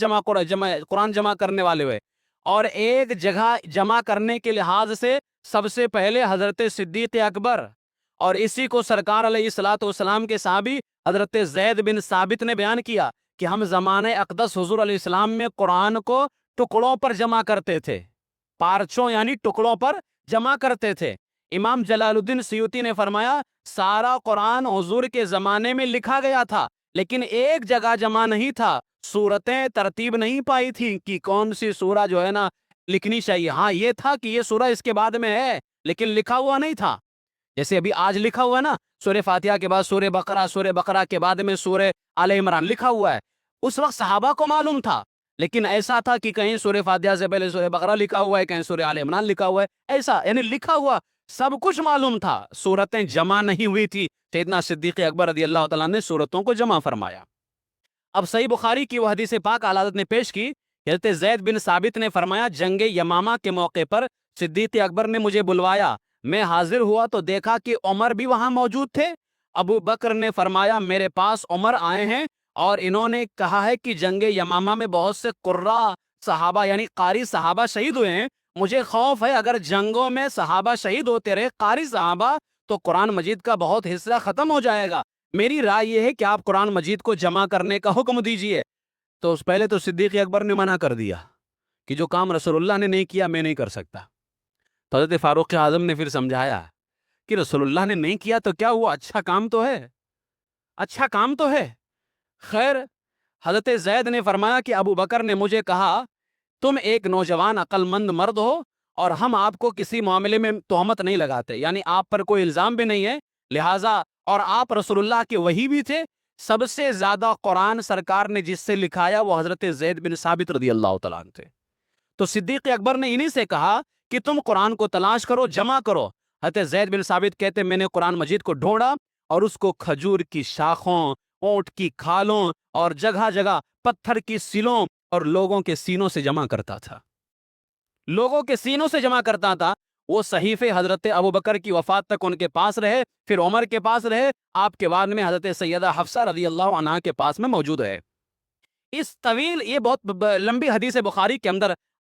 قرآن جمع کرنے والے ہوئے، اور ایک جگہ جمع کرنے کے لحاظ سے سب سے پہلے حضرت صدیق اکبر، اور اسی کو سرکار علیہ الصلوۃ والسلام کے صحابی حضرت زید بن ثابت نے بیان کیا کہ ہم زمانہ اقدس حضور علیہ السلام میں قرآن کو ٹکڑوں پر جمع کرتے تھے، پارچوں یعنی ٹکڑوں پر جمع کرتے تھے۔ امام جلال الدین سیوطی نے فرمایا سارا قرآن حضور کے زمانے میں لکھا گیا تھا، لیکن ایک جگہ جمع نہیں تھا، سورتیں ترتیب نہیں پائی تھی کہ کون سی سورہ جو ہے نا لکھنی چاہیے۔ ہاں یہ تھا کہ یہ سورہ اس کے بعد میں ہے، لیکن لکھا ہوا نہیں تھا۔ جیسے ابھی آج لکھا ہوا ہے نا سورہ فاتحہ کے بعد سورہ بقرہ، سورہ بقرہ کے بعد میں سورہ آل عمران لکھا ہوا ہے، اس وقت صحابہ کو معلوم تھا، لیکن ایسا تھا کہ کہیں سورہ فاتحہ سے پہلے سورہ بقرہ لکھا ہوا ہے، کہیں سورہ آل عمران لکھا ہوا ہے، ایسا یعنی لکھا ہوا سب کچھ معلوم تھا، سورتیں جمع نہیں ہوئی تھی۔ سیدنا صدیق اکبر رضی اللہ تعالیٰ نے سورتوں کو جمع فرمایا۔ اب صحیح بخاری کی وہ حدیث پاک اعلیٰ حضرت نے پیش کی، حضرت زید بن ثابت نے فرمایا جنگ یمامہ کے موقع پر صدیق اکبر نے مجھے بلوایا، میں حاضر ہوا تو دیکھا کہ عمر بھی وہاں موجود تھے۔ ابو بکر نے فرمایا میرے پاس عمر آئے ہیں اور انہوں نے کہا ہے کہ جنگ یمامہ میں بہت سے قراء صحابہ یعنی قاری صحابہ شہید ہوئے ہیں، مجھے خوف ہے اگر جنگوں میں صحابہ شہید ہوتے رہے قاری صحابہ تو قرآن مجید کا بہت حصہ ختم ہو جائے گا، میری رائے یہ ہے کہ آپ قرآن مجید کو جمع کرنے کا حکم دیجئے۔ تو اس پہلے تو صدیق اکبر نے منع کر دیا کہ جو کام رسول اللہ نے نہیں کیا میں نہیں کر سکتا۔ تو حضرت فاروق اعظم نے پھر سمجھایا کہ رسول اللہ نے نہیں کیا تو کیا ہوا، اچھا کام تو ہے، اچھا کام تو ہے۔ خیر حضرت زید نے فرمایا کہ ابو بکر نے مجھے کہا تم ایک نوجوان عقل مند مرد ہو اور ہم آپ کو کسی معاملے میں تہمت نہیں لگاتے، یعنی آپ پر کوئی الزام بھی نہیں ہے، لہٰذا اور آپ رسول اللہ کے وحی بھی تھے، سب سے زیادہ قرآن سرکار نے جس سے لکھایا وہ حضرت زید بن ثابت رضی اللہ تعالیٰ عنہ تھے۔ تو صدیق اکبر نے انہی سے کہا کہ تم قرآن کو تلاش کرو، جمع کرو۔ حضرت زید بن ثابت کہتے میں نے قرآن مجید کو ڈھونڈا اور اس کو کھجور کی شاخوں، اونٹ کی کھالوں اور جگہ جگہ پتھر کی سلوں اور لوگوں کے سینوں سے جمع کرتا تھا، لوگوں کے سینوں سے جمع کرتا تھا۔ وہ صحیفے حضرت ابو بکر کی وفات تک ان کے پاس رہے، پھر عمر کے پاس رہے، آپ کے بعد میں حضرت سیدہ حفصہ رضی اللہ عنہا کے پاس میں موجود ہے۔ اس طویل یہ بہت لمبی حدیث بخاری کے اندر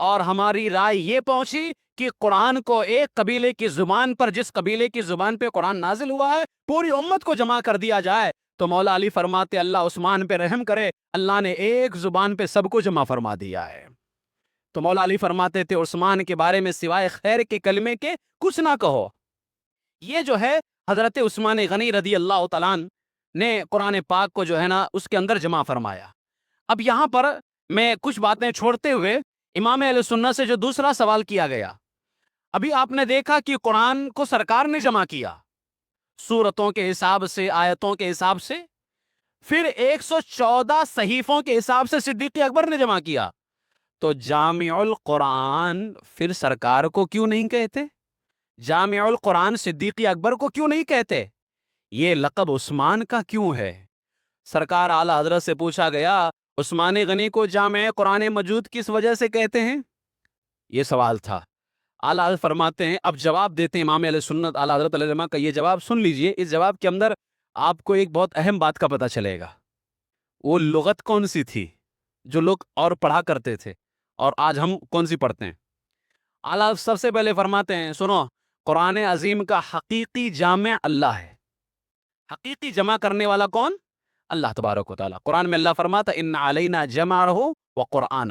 اور ہماری رائے یہ پہنچی کہ قرآن کو ایک قبیلے کی زبان پر، جس قبیلے کی زبان پہ قرآن نازل ہوا ہے، پوری امت کو جمع کر دیا جائے۔ تو مولا علی فرماتے اللہ عثمان پہ رحم کرے، اللہ نے ایک زبان پہ سب کو جمع فرما دیا ہے۔ تو مولا علی فرماتے تھے عثمان کے بارے میں سوائے خیر کے کلمے کے کچھ نہ کہو۔ یہ جو ہے حضرت عثمان غنی رضی اللہ تعالیٰ عنہ نے قرآن پاک کو جو ہے نا اس کے اندر جمع فرمایا۔ اب یہاں پر میں کچھ باتیں چھوڑتے ہوئے امام اہل سنت سے جو دوسرا سوال کیا گیا، ابھی آپ نے دیکھا کہ قرآن کو سرکار نے جمع کیا سورتوں کے حساب سے، آیتوں کے حساب سے، پھر 114 صحیفوں کے حساب سے صدیق اکبر نے جمع کیا۔ تو جامع القرآن پھر سرکار کو کیوں نہیں کہتے؟ جامع القرآن صدیق اکبر کو کیوں نہیں کہتے؟ یہ لقب عثمان کا کیوں ہے؟ سرکار اعلی حضرت سے پوچھا گیا عثمان غنی کو جامع قرآن مجود کس وجہ سے کہتے ہیں؟ یہ سوال تھا۔ اعلی حضرت فرماتے ہیں، اب جواب دیتے ہیں امام اہل سنت اعلی حضرت علیہ الرحمہ کا یہ جواب سن لیجئے۔ اس جواب کے اندر آپ کو ایک بہت اہم بات کا پتہ چلے گا۔ وہ لغت کون سی تھی جو لوگ اور پڑھا کرتے تھے اور آج ہم کون سی پڑھتے ہیں؟ اعلی حضرت سب سے پہلے فرماتے ہیں سنو، قرآن عظیم کا حقیقی جامع اللہ ہے۔ حقیقی جمع کرنے والا کون؟ اللہ تبارک و تعالیٰ۔ قرآن میں اللہ فرماتا ان علینا جمعہ و قرآن،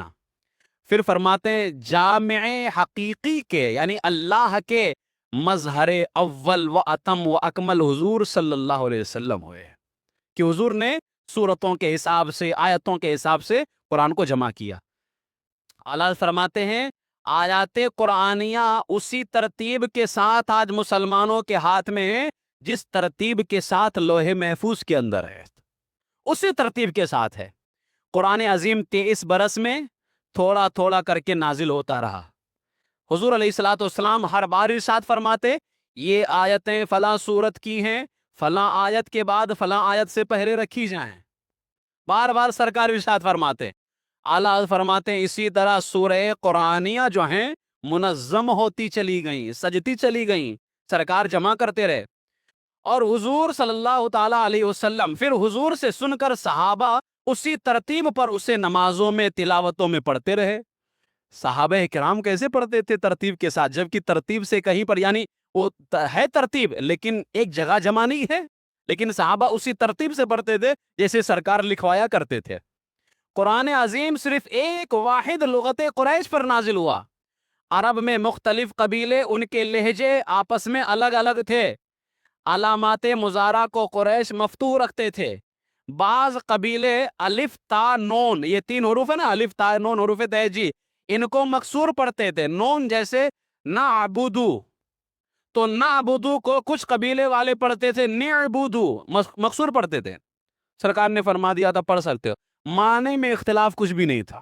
پھر فرماتے ہیں جامع حقیقی کے یعنی اللہ کے مظہر اول و اتم و اکمل حضور صلی اللہ علیہ وسلم ہوئے کہ حضور نے سورتوں کے حساب سے، آیتوں کے حساب سے قرآن کو جمع کیا۔ اعلیٰ فرماتے ہیں آیات قرآنیہ اسی ترتیب کے ساتھ آج مسلمانوں کے ہاتھ میں ہے جس ترتیب کے ساتھ لوح محفوظ کے اندر ہے، اسی ترتیب کے ساتھ ہے۔ قرآن عظیم 23 برس میں تھوڑا تھوڑا کر کے نازل ہوتا رہا۔ حضور علیہ الصلوۃ والسلام ہر بار ارشاد فرماتے یہ آیتیں فلاں سورت کی ہیں، فلاں آیت کے بعد فلاں آیت سے پہلے رکھی جائیں، بار بار سرکار ارشاد فرماتے۔ اعلیٰ فرماتے ہیں اسی طرح سورہ قرآنیہ جو ہیں منظم ہوتی چلی گئیں، سجتی چلی گئیں، سرکار جمع کرتے رہے، اور حضور صلی اللہ تعالیٰ علیہ وسلم پھر حضور سے سن کر صحابہ اسی ترتیب پر اسے نمازوں میں، تلاوتوں میں پڑھتے رہے۔ صحابہ کرام کیسے پڑھتے تھے ترتیب کے ساتھ، جبکہ ترتیب سے کہیں پر یعنی وہ ہے ترتیب لیکن ایک جگہ جمع نہیں ہے، لیکن صحابہ اسی ترتیب سے پڑھتے تھے جیسے سرکار لکھوایا کرتے تھے۔ قرآن عظیم صرف ایک واحد لغت قریش پر نازل ہوا۔ عرب میں مختلف قبیلے، ان کے لہجے آپس میں الگ الگ تھے۔ علامات مضارع کو قریش مفتوح رکھتے تھے۔ بعض قبیلے الف تا نون، یہ 3 حروف ہے نا، الف تا نون حروف تہجی، ان کو مکسور پڑھتے تھے۔ نون جیسے نعبدو، تو نعبدو کو کچھ قبیلے والے پڑھتے تھے نعبدو، مکسور پڑھتے تھے۔ سرکار نے فرما دیا تھا پڑھ سکتے ہو، معنی میں اختلاف کچھ بھی نہیں تھا۔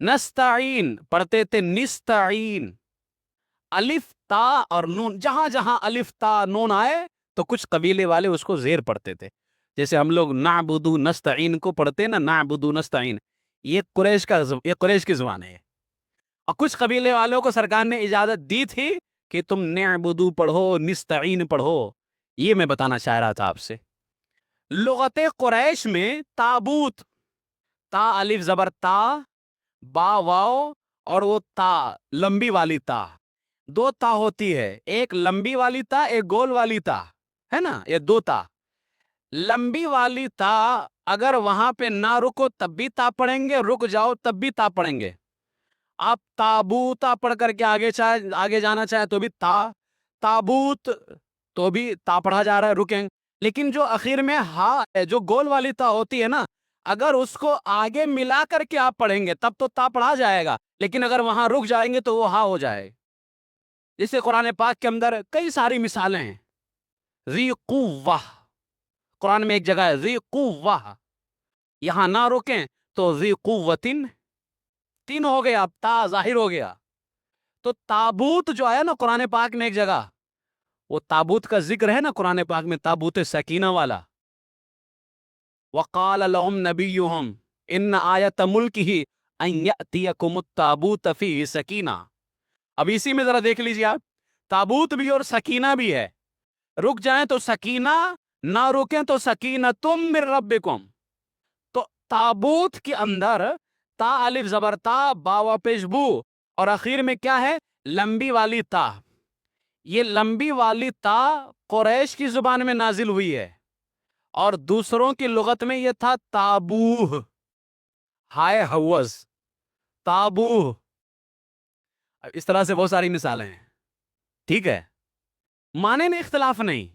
نستعین پڑھتے تھے نستعین۔ الف تا اور نون، جہاں جہاں الف تا نون آئے تو کچھ قبیلے والے اس کو زیر پڑھتے تھے، جیسے ہم لوگ نعبدو نستعین کو پڑھتے نا، نعبدو نستعین، یہ قریش کی زبان ہے۔ اور کچھ قبیلے والوں کو سرکار نے اجازت دی تھی کہ تم نعبدو پڑھو، نستعین پڑھو۔ یہ میں بتانا چاہ رہا تھا آپ سے۔ لغت قریش میں تابوت، تا الف زبر تا، با واو، اور وہ تا لمبی والی تا، 2 تا ہوتی ہے، ایک لمبی والی تا، ایک گول والی تا، ہے نا، یہ 2 تا۔ لمبی والی تا اگر وہاں پہ نہ رکو تب بھی تا پڑھیں گے، رک جاؤ تب بھی تا پڑھیں گے۔ آپ تابوتا پڑھ کر کے آگے جانا چاہیں تو بھی تا، تابوت تو بھی تا پڑھا جا رہا ہے، رکیں۔ لیکن جو اخیر میں ہا ہے، جو گول والی تا ہوتی ہے نا، اگر اس کو آگے ملا کر کے آپ پڑھیں گے تب تو تا پڑھا جائے گا، لیکن اگر وہاں رک جائیں گے تو وہ ہا ہو جائے۔ جسے قرآن پاک کے اندر کئی ساری مثالیں ہیں۔ ذی قوہ، قرآن میں ایک جگہ ہے ذی قوہ، یہاں نہ رکیں تو ذی قوتن، 3 ہو گیا، اب تا ظاہر ہو گیا۔ تو تابوت جو ہے نا قرآن پاک میں ایک جگہ، وہ تابوت کا ذکر ہے نا قرآن پاک میں، تابوت سکینہ والا۔ وقال لهم نبیہم ان آیت ملکہ ان یأتیکم التابوت فیہ سکینہ۔ اب اسی میں ذرا دیکھ لیجیے آپ، تابوت بھی اور سکینہ بھی ہے، رک جائیں تو سکینہ، نہ رکیں تو سکینۃ من ربکم۔ تو تابوت کے اندر تا الف زبر تا، با و پیش بو، اور آخر میں کیا ہے؟ لمبی والی تا. یہ لمبی والی تا قریش کی زبان میں نازل ہوئی ہے، اور دوسروں کی لغت میں یہ تھا تابوہ، ہائے ہوز، تابوہ. اس طرح سے بہت ساری مثالیں ہیں. ٹھیک ہے، معنی میں اختلاف نہیں،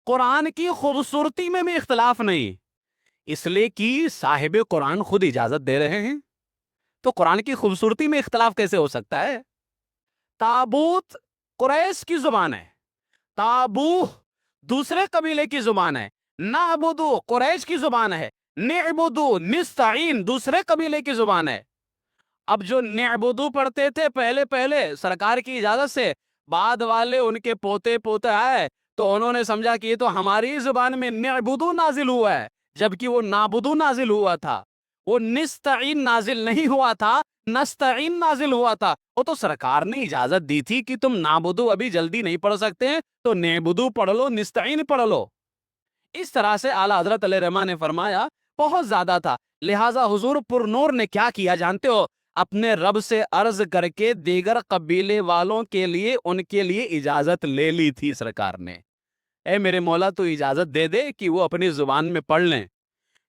قرآن کی خوبصورتی میں بھی اختلاف نہیں، اس لیے کہ صاحب قرآن خود اجازت دے رہے ہیں، تو قرآن کی خوبصورتی میں اختلاف کیسے ہو سکتا ہے؟ تابوت قریش کی زبان ہے، تابوہ دوسرے قبیلے کی زبان ہے، نعبدو قریش کی زبان ہے، نعبدو نستعین دوسرے قبیلے کی زبان ہے. اب جو نعبدو پڑھتے تھے پہلے سرکار کی اجازت سے، بعد والے ان کے پوتے آئے تو انہوں نے سمجھا کہ یہ تو ہماری زبان میں نعبدو نازل ہوا ہے، جبکہ وہ نعبدو نازل ہوا تھا. وہ نستعین نازل نہیں ہوا تھا، نستعین نازل ہوا تھا. وہ تو سرکار نے اجازت دی تھی کہ تم نعبدو ابھی جلدی نہیں پڑھ سکتے ہیں تو نعبدو پڑھ لو، نستعین پڑھ لو. اس طرح سے اعلیٰ حضرت علیہ رحمٰ نے فرمایا بہت زیادہ تھا، لہٰذا حضور پر نور نے کیا کیا جانتے ہو؟ اپنے رب سے عرض کر کے دیگر قبیلے والوں کے لیے ان کے لیے اجازت لے لی تھی سرکار نے. اے میرے مولا تو اجازت دے دے کہ وہ اپنی زبان میں پڑھ لیں.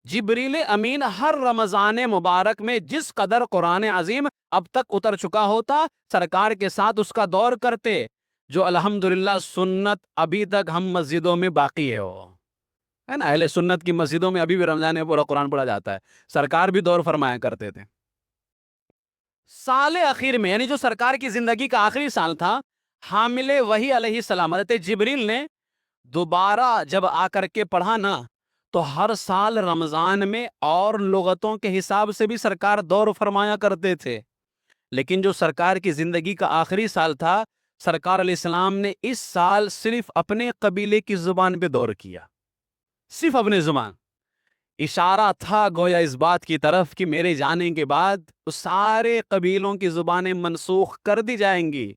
جبریل امین ہر رمضان مبارک میں جس قدر قرآن عظیم اب تک اتر چکا ہوتا، سرکار کے ساتھ اس کا دور کرتے، جو الحمدللہ سنت ابھی تک ہم مسجدوں میں باقی ہے نا. اہل سنت کی مسجدوں میں ابھی بھی رمضان میں پورا قرآن پڑھا جاتا ہے. سرکار بھی دور فرمایا کرتے تھے. سال اخیر میں، یعنی جو سرکار کی زندگی کا آخری سال تھا، حامل وحی علیہ السلام حضرت جبریل نے دوبارہ جب آ کر کے پڑھا نا، تو ہر سال رمضان میں اور لغتوں کے حساب سے بھی سرکار دور فرمایا کرتے تھے. لیکن جو سرکار کی زندگی کا آخری سال تھا، سرکار علیہ السلام نے اس سال صرف اپنے قبیلے کی زبان پہ دور کیا، صرف اپنے زبان. اشارہ تھا گویا اس بات کی طرف کہ میرے جانے کے بعد سارے قبیلوں کی زبانیں منسوخ کر دی جائیں گی،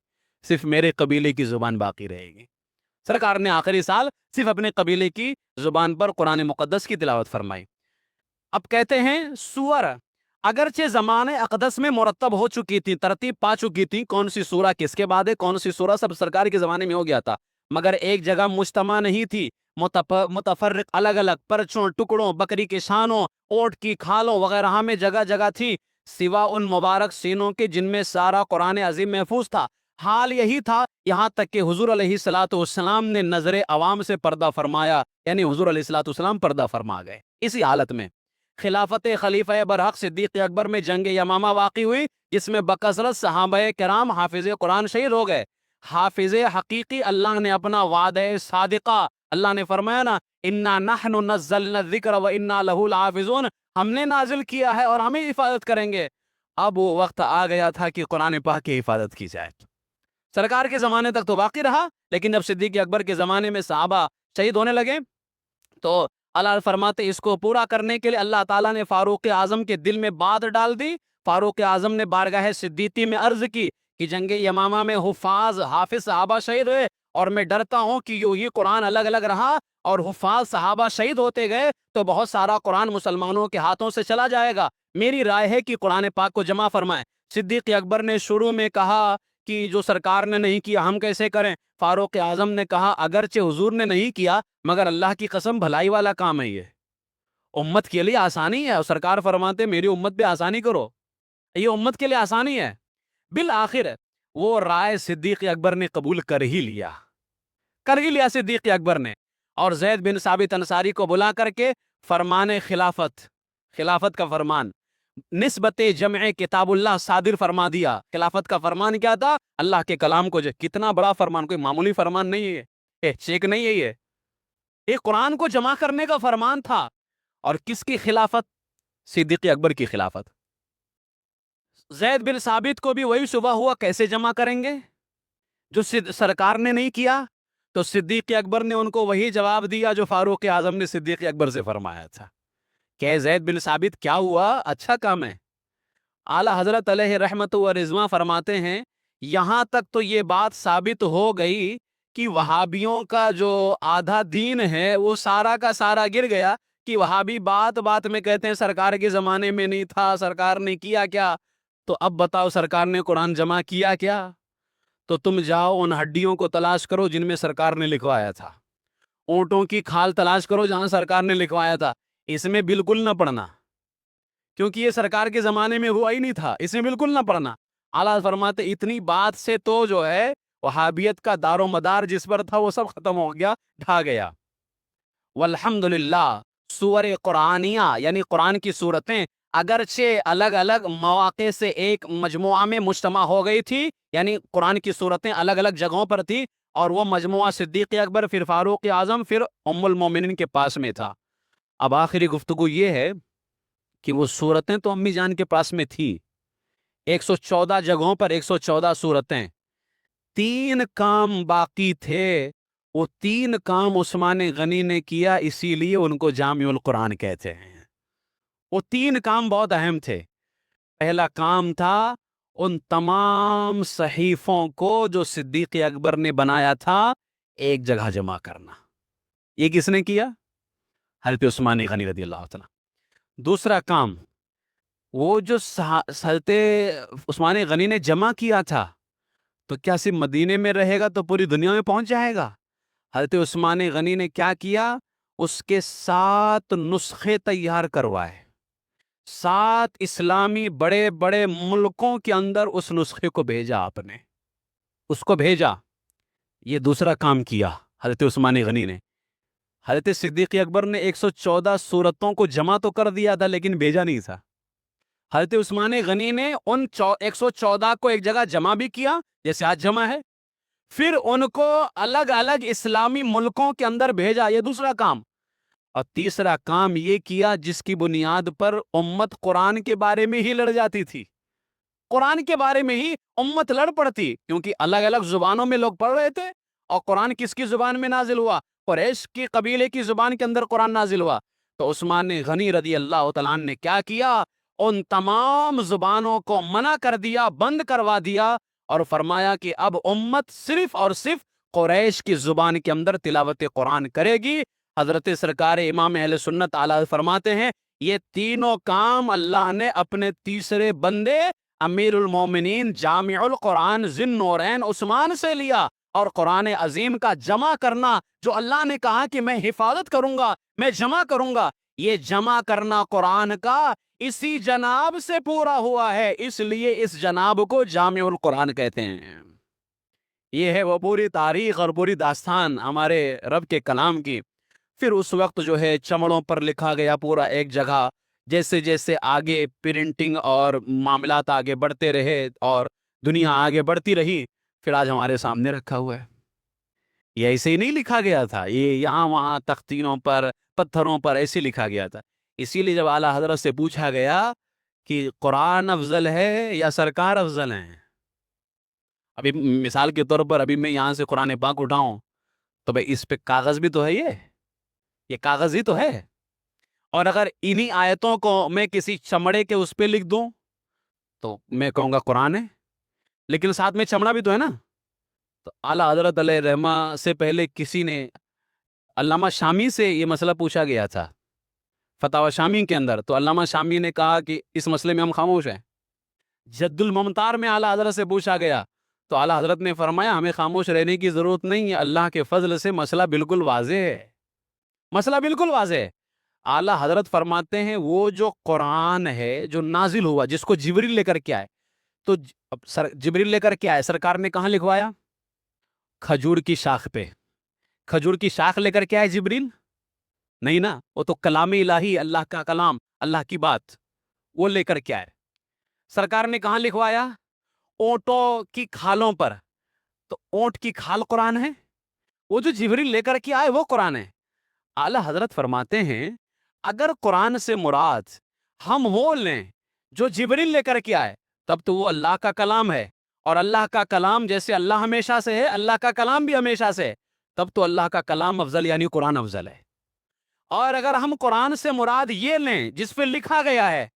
صرف میرے قبیلے کی زبان باقی رہے گی. سرکار نے آخری سال صرف اپنے قبیلے کی زبان پر قرآن مقدس کی تلاوت فرمائی. اب کہتے ہیں سور اگرچہ زمانے اقدس میں مرتب ہو چکی تھی، ترتیب پا چکی تھی، کون سی سورہ کس کے بعد ہے، کون سی سورہ سب سرکار کے زمانے میں ہو گیا تھا، مگر ایک جگہ مجتمع نہیں تھی، متفرق الگ الگ پرچوں، ٹکڑوں، بکری کے شانوں، اونٹ کی کھالوں وغیرہ میں جگہ جگہ تھی، سوا ان مبارک سینوں کے جن میں سارا قرآن عظیم محفوظ تھا. حال یہی تھا یہاں تک کہ حضور علیہ الصلوۃ والسلام نے نظر عوام سے پردہ فرمایا، یعنی حضور علیہ الصلوۃ والسلام پردہ فرما گئے. اسی حالت میں خلافت خلیفہ برحق صدیق اکبر میں جنگ یمامہ واقع ہوئی، جس میں بکثرت صحابہ کرام حافظ قرآن شہید ہو گئے. حافظ حقیقی اللہ نے اپنا وعدہ صادقہ، اللہ نے فرمایا نا انا نحن نزلنا الذکر وانا لہ لحافظون، ہم نے نازل کیا ہے اور ہمیں حفاظت کریں گے. اب وہ وقت آ گیا تھا کہ قرآن پاک کی حفاظت کی جائے. سرکار کے زمانے تک تو باقی رہا، لیکن جب صدیق اکبر کے زمانے میں صحابہ شہید ہونے لگے تو اللہ فرماتے اس کو پورا کرنے کے لیے اللہ تعالیٰ نے فاروق اعظم کے دل میں بات ڈال دی. فاروق اعظم نے بارگاہ صدیقی میں عرض کی کہ جنگ یمامہ میں حافظ صحابہ شہید ہوئے، اور میں ڈرتا ہوں کہ یہ قرآن الگ الگ رہا اور حفاظ صحابہ شہید ہوتے گئے تو بہت سارا قرآن مسلمانوں کے ہاتھوں سے چلا جائے گا. میری رائے ہے کہ قرآن پاک کو جمع فرمائیں. صدیق اکبر نے شروع میں کہا کہ جو سرکار نے نہیں کیا ہم کیسے کریں. فاروق اعظم نے کہا اگرچہ حضور نے نہیں کیا مگر اللہ کی قسم بھلائی والا کام ہے، یہ امت کے لیے آسانی ہے، اور سرکار فرماتے میری امت پہ آسانی کرو، یہ امت کے لیے آسانی ہے. بالآخر وہ رائے صدیق اکبر نے قبول کر ہی لیا صدیق اکبر نے، اور زید بن ثابت انصاری کو بلا کر کے فرمان خلافت کا فرمان نسبت جمع کتاب اللہ صادر فرما دیا. خلافت کا فرمان کیا تھا؟ اللہ کے کلام کو کتنا بڑا فرمان، کوئی معمولی فرمان نہیں ہے، چیک نہیں ہے، یہ قرآن کو جمع کرنے کا فرمان تھا. اور کس کی خلافت؟ صدیق اکبر کی خلافت. زید بن ثابت کو بھی وہی شبہ ہوا کیسے جمع کریں گے، جو سرکار نے نہیں کیا. تو صدیق اکبر نے ان کو وہی جواب دیا جو فاروق اعظم نے صدیق اکبر سے فرمایا تھا کہ زید بن ثابت کیا ہوا، اچھا کام ہے. اعلیٰ حضرت علیہ رحمت و رضوان فرماتے ہیں یہاں تک تو یہ بات ثابت ہو گئی کہ وہابیوں کا جو آدھا دین ہے وہ سارا کا سارا گر گیا، کہ وہابی بات بات میں کہتے ہیں سرکار کے زمانے میں نہیں تھا، سرکار نے کیا کیا؟ تو اب بتاؤ سرکار نے قرآن جمع کیا کیا؟ تو تم جاؤ ان ہڈیوں کو تلاش کرو جن میں سرکار نے لکھوایا تھا، اونٹوں کی کھال تلاش کرو جہاں سرکار نے لکھوایا تھا، اس میں بالکل نہ پڑھنا، کیونکہ یہ سرکار کے زمانے میں ہوا ہی نہیں تھا، اس میں بالکل نہ پڑھنا۔ اعلیٰ فرماتے اتنی بات سے تو جو ہے وہابیت کا دار و مدار جس پر تھا وہ سب ختم ہو گیا، ڈھا گیا۔ والحمدللہ سور قرآنیہ یعنی قرآن کی صورتیں اگرچہ الگ الگ مواقع سے ایک مجموعہ میں مجتمع ہو گئی تھی، یعنی قرآن کی صورتیں الگ الگ جگہوں پر تھی، اور وہ مجموعہ صدیق اکبر پھر فاروق اعظم پھر ام المومنین کے پاس میں تھا۔ اب آخری گفتگو یہ ہے کہ وہ صورتیں تو امی جان کے پاس میں تھی، 114 جگہوں پر 114 صورتیں، 3 کام باقی تھے، وہ 3 کام عثمان غنی نے کیا، اسی لیے ان کو جامع القرآن کہتے ہیں۔ وہ 3 کام بہت اہم تھے۔ پہلا کام تھا ان تمام صحیفوں کو جو صدیق اکبر نے بنایا تھا ایک جگہ جمع کرنا۔ یہ کس نے کیا؟ حضرت عثمان غنی رضی اللہ تعالیٰ۔ دوسرا کام، وہ جو حضرت عثمان غنی نے جمع کیا تھا تو کیا صرف مدینے میں رہے گا تو پوری دنیا میں پہنچ جائے گا؟ حضرت عثمان غنی نے کیا کیا؟ اس کے 7 نسخے تیار کروائے، 7 اسلامی بڑے بڑے ملکوں کے اندر اس نسخے کو بھیجا، آپ نے اس کو بھیجا۔ یہ دوسرا کام کیا حضرت عثمان غنی نے۔ حضرت صدیق اکبر نے 114 صورتوں کو جمع تو کر دیا تھا لیکن بھیجا نہیں تھا۔ حضرت عثمان غنی نے ان 114 کو ایک جگہ جمع بھی کیا جیسے آج جمع ہے، پھر ان کو الگ الگ اسلامی ملکوں کے اندر بھیجا، یہ دوسرا کام۔ اور تیسرا کام یہ کیا جس کی بنیاد پر امت قرآن کے بارے میں ہی لڑ جاتی تھی، قرآن کے بارے میں ہی امت لڑ پڑتی، کیونکہ الگ الگ زبانوں میں لوگ پڑھ رہے تھے، اور قرآن کس کی زبان میں نازل ہوا؟ قریش کی قبیلے کی زبان کے اندر قرآن نازل ہوا۔ تو عثمان غنی رضی اللہ تعالیٰ عنہ نے کیا کیا؟ ان تمام زبانوں کو منع کر دیا، بند کروا دیا، اور فرمایا کہ اب امت صرف اور صرف قریش کی زبان کے اندر تلاوت قرآن کرے گی۔ حضرت سرکار امام اہل سنت اعلیٰ فرماتے ہیں یہ تینوں کام اللہ نے اپنے تیسرے بندے امیر المومنین جامع القرآن ذی النورین عثمان سے لیا، اور قرآن عظیم کا جمع کرنا جو اللہ نے کہا کہ میں حفاظت کروں گا، میں جمع کروں گا، یہ جمع کرنا قرآن کا اسی جناب سے پورا ہوا ہے، اس لیے اس جناب کو جامع القرآن کہتے ہیں۔ یہ ہے وہ پوری تاریخ اور پوری داستان ہمارے رب کے کلام کی۔ پھر اس وقت جو ہے چمڑوں پر لکھا گیا پورا ایک جگہ، جیسے جیسے آگے پرنٹنگ اور معاملات آگے بڑھتے رہے اور دنیا آگے بڑھتی رہی، پھر آج ہمارے سامنے رکھا ہوا ہے۔ یہ ایسے ہی نہیں لکھا گیا تھا، یہ یہاں وہاں تختینوں پر پتھروں پر ایسے لکھا گیا تھا۔ اسی لیے جب اعلیٰ حضرت سے پوچھا گیا کہ قرآن افضل ہے یا سرکار افضل ہیں، ابھی مثال کے طور پر ابھی میں یہاں سے قرآن پاک اٹھاؤں تو بھائی اس پہ کاغذ بھی تو ہے، یہ کاغذ ہی تو ہے، اور اگر انہی آیتوں کو میں کسی چمڑے کے اس پہ لکھ دوں تو میں کہوں گا قرآن ہے، لیکن ساتھ میں چمڑا بھی تو ہے نا۔ تو اعلیٰ حضرت علیہ رحمہ سے پہلے کسی نے علامہ شامی سے یہ مسئلہ پوچھا گیا تھا فتاوی شامی کے اندر، تو علامہ شامی نے کہا کہ اس مسئلے میں ہم خاموش ہیں۔ جد الممتار میں اعلیٰ حضرت سے پوچھا گیا تو اعلیٰ حضرت نے فرمایا ہمیں خاموش رہنے کی ضرورت نہیں ہے، اللہ کے فضل سے مسئلہ بالکل واضح ہے، مسئلہ بالکل واضح ہے۔ اعلیٰ حضرت فرماتے ہیں وہ جو قرآن ہے جو نازل ہوا، جس کو جبریل لے کر کے آئے، تو جبریل لے کر کے آئے، سرکار نے کہاں لکھوایا؟ کھجور کی شاخ پہ۔ کھجور کی شاخ لے کر کے آئے جبریل؟ نہیں نا، وہ تو کلام الہی، اللہ کا کلام، اللہ کی بات، وہ لے کر کے آئے۔ سرکار نے کہاں لکھوایا؟ اونٹوں کی کھالوں پر۔ تو اونٹ کی کھال قرآن ہے، وہ جو جبریل لے کر کے آئے وہ قرآن ہے۔ اعلیٰ حضرت فرماتے ہیں اگر قرآن سے مراد ہم وہ لیں جو جبریل لے کر کے آئے تب تو وہ اللہ کا کلام ہے، اور اللہ کا کلام جیسے اللہ ہمیشہ سے ہے اللہ کا کلام بھی ہمیشہ سے ہے، تب تو اللہ کا کلام افضل یعنی قرآن افضل ہے۔ اور اگر ہم قرآن سے مراد یہ لیں جس پہ لکھا گیا ہے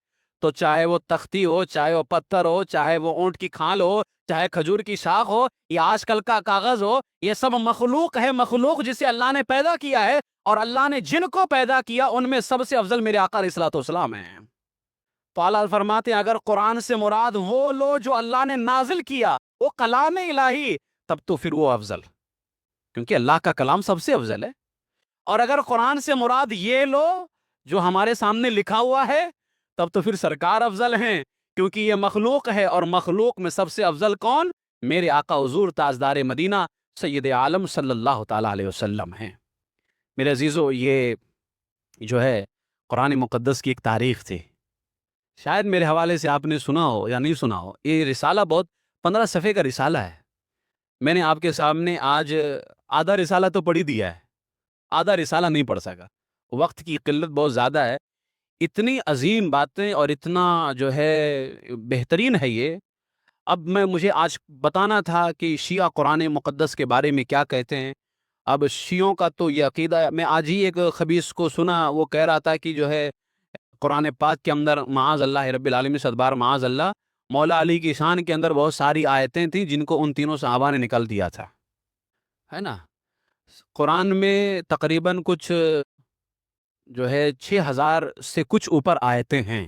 تو چاہے وہ تختی ہو، چاہے وہ پتھر ہو، چاہے وہ اونٹ کی کھال ہو، چاہے کھجور کی شاخ ہو یا آج کل کا کاغذ ہو، یہ سب مخلوق ہے، مخلوق جسے اللہ نے پیدا کیا ہے، اور اللہ نے جن کو پیدا کیا ان میں سب سے افضل میرے آقا علیہ الصلوۃ والسلام ہیں۔ تو اللہ فرماتے ہیں اگر قرآن سے مراد وہ لو جو اللہ نے نازل کیا، وہ کلام الہی، تب تو پھر وہ افضل، کیونکہ اللہ کا کلام سب سے افضل ہے۔ اور اگر قرآن سے مراد یہ لو جو ہمارے سامنے لکھا ہوا ہے، تب تو پھر سرکار افضل ہیں، کیونکہ یہ مخلوق ہے، اور مخلوق میں سب سے افضل کون؟ میرے آقا حضور تاجدار مدینہ سید عالم صلی اللہ تعالیٰ علیہ وسلم ہیں۔ میرے عزیزو، یہ جو ہے قرآن مقدس کی ایک تاریخ تھی، شاید میرے حوالے سے آپ نے سنا ہو یا نہیں سنا ہو۔ یہ رسالہ بہت 15 صفحے کا رسالہ ہے۔ میں نے آپ کے سامنے آج آدھا رسالہ تو پڑھ ہی دیا ہے، آدھا رسالہ نہیں پڑھ سکا، وقت کی قلت بہت زیادہ ہے۔ اتنی عظیم باتیں اور اتنا جو ہے بہترین ہے یہ۔ اب مجھے آج بتانا تھا کہ شیعہ قرآن مقدس کے بارے میں کیا کہتے ہیں۔ اب شیعوں کا تو یہ عقیدہ ہے، میں آج ہی ایک خبیث کو سنا، وہ کہہ رہا تھا کہ جو ہے قرآن پاک کے اندر معاذ اللہ رب العالمین سے ادبار معاذ اللہ، مولا علی کی شان کے اندر بہت ساری آیتیں تھیں جن کو ان تینوں صحابہ نے نکل دیا تھا، ہے نا۔ قرآن میں تقریباً کچھ جو ہے 6000 سے کچھ اوپر آیتیں ہیں۔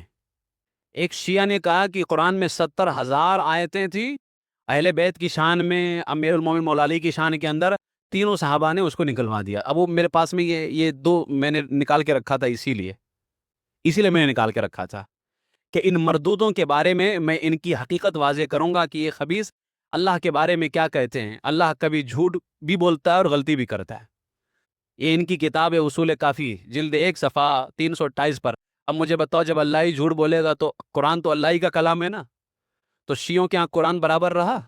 ایک شیعہ نے کہا کہ قرآن میں 70,000 آیتیں تھیں اہل بیت کی شان میں، امیر المومنین مولا علی کی شان کے اندر، تینوں صحابہ نے اس کو نکلوا دیا۔ اب وہ میرے پاس میں یہ دو میں نے نکال کے رکھا تھا، اسی لیے میں نے نکال کے رکھا تھا کہ ان مردودوں کے بارے میں ان کی حقیقت واضح کروں گا کہ یہ خبیث اللہ کے بارے میں کیا کہتے ہیں۔ اللہ کبھی جھوٹ بھی بولتا ہے اور غلطی بھی کرتا ہے۔ یہ ان کی کتاب ہے اصول کافی، جلد 1 صفحہ 328 پر۔ اب مجھے بتاؤ، جب اللہ ہی جھوٹ بولے گا تو قرآن تو اللہ ہی کا کلام ہے نا، تو شیعوں کے ہاں قرآن برابر رہا؟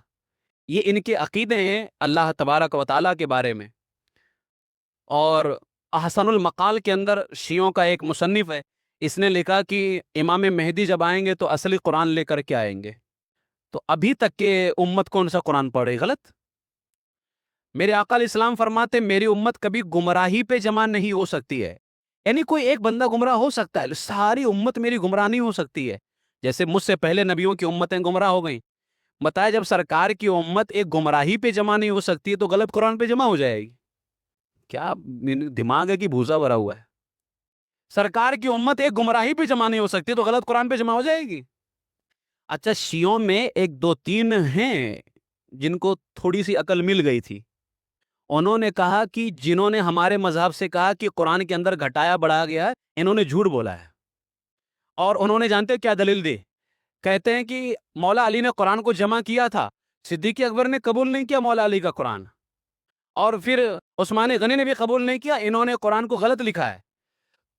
یہ ان کے عقیدے ہیں اللہ تبارک و تعالیٰ کے بارے میں۔ اور احسن المقال کے اندر شیعوں کا ایک مصنف ہے، اس نے لکھا کہ امام مہدی جب آئیں گے تو اصلی قرآن لے کر کے آئیں گے۔ تو ابھی تک کہ امت کون سا قرآن پڑھے؟ غلط۔ میرے آقا علیہ السلام فرماتے میری امت کبھی گمراہی پہ جمع نہیں ہو سکتی ہے، یعنی کوئی ایک بندہ گمراہ ہو سکتا ہے، ساری امت میری گمراہ نہیں ہو سکتی ہے۔ جیسے مجھ سے پہلے نبیوں کی امتیں گمراہ ہو گئیں، بتایا جب سرکار کی امت ایک گمراہی پہ جمع نہیں ہو سکتی تو غلط قرآن پہ جمع ہو جائے گی؟ کیا دماغ ہے کہ بھوسا بھرا ہوا ہے؟ سرکار کی امت ایک گمراہی پہ جمع نہیں ہو سکتی تو غلط قرآن پہ جمع ہو جائے گی؟ اچھا، شیعوں میں 1 2 3 ہیں جن کو تھوڑی سی عقل مل گئی تھی، انہوں نے کہا کہ جنہوں نے ہمارے مذہب سے کہا کہ قرآن کے اندر گھٹایا بڑھایا گیا ہے، انہوں نے جھوٹ بولا ہے۔ اور انہوں نے جانتے کیا دلیل دی؟ کہتے ہیں کہ مولا علی نے قرآن کو جمع کیا تھا، صدیق اکبر نے قبول نہیں کیا مولا علی کا قرآن، اور پھر عثمان غنی نے بھی قبول نہیں کیا، انہوں نے قرآن کو غلط لکھا ہے۔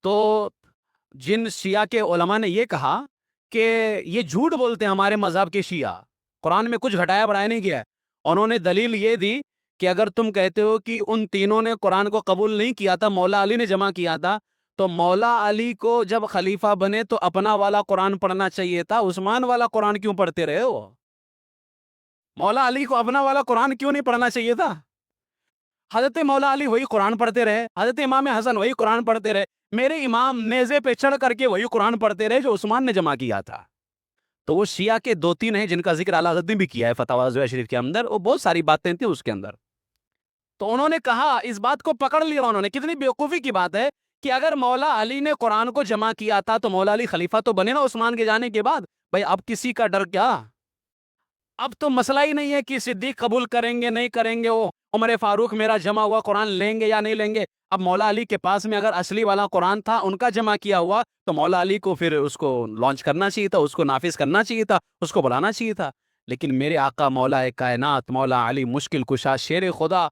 تو جن شیعہ کے علماء نے یہ کہا کہ یہ جھوٹ بولتے ہیں ہمارے مذہب کے شیعہ، قرآن میں کچھ گھٹایا بڑھایا نہیں کیا ہے، انہوں نے دلیل یہ دی کہ اگر تم کہتے ہو کہ ان تینوں نے قرآن کو قبول نہیں کیا تھا، مولا علی نے جمع کیا تھا، تو مولا علی کو جب خلیفہ بنے تو اپنا والا قرآن پڑھنا چاہیے تھا، عثمان والا قرآن کیوں پڑھتے رہے ہو؟ مولا علی کو اپنا والا قرآن کیوں نہیں پڑھنا چاہیے تھا؟ حضرت مولا علی وہی قرآن پڑھتے رہے، حضرت امام حسن وہی قرآن پڑھتے رہے، میرے امام نیزے پہ چڑھ کر کے وہی قرآن پڑھتے رہے جو عثمان نے جمع کیا تھا۔ تو وہ شیعہ کے 2 3 ہیں جن کا ذکر اعلیٰ حضرت نے بھی کیا ہے فتاوی زویہ شریف کے اندر، وہ بہت ساری باتیں تھیں اس کے اندر۔ تو انہوں نے کہا، اس بات کو پکڑ لیا انہوں نے، کتنی بیوقوفی کی بات ہے کہ اگر مولا علی نے قرآن کو جمع کیا تھا تو مولا علی خلیفہ تو بنے نا عثمان کے جانے کے بعد، بھائی اب کسی کا ڈر کیا؟ اب تو مسئلہ ہی نہیں ہے کہ صدیق قبول کریں گے نہیں کریں گے، وہ عمر فاروق میرا جمع ہوا قرآن لیں گے یا نہیں لیں گے۔ اب مولا علی کے پاس میں اگر اصلی والا قرآن تھا ان کا جمع کیا ہوا تو مولا علی کو پھر اس کو لانچ کرنا چاہیے تھا، اس کو نافذ کرنا چاہیے تھا، اس کو بلانا چاہیے تھا۔ لیکن میرے آقا مولا کائنات مولا علی مشکل کشا شیر خدا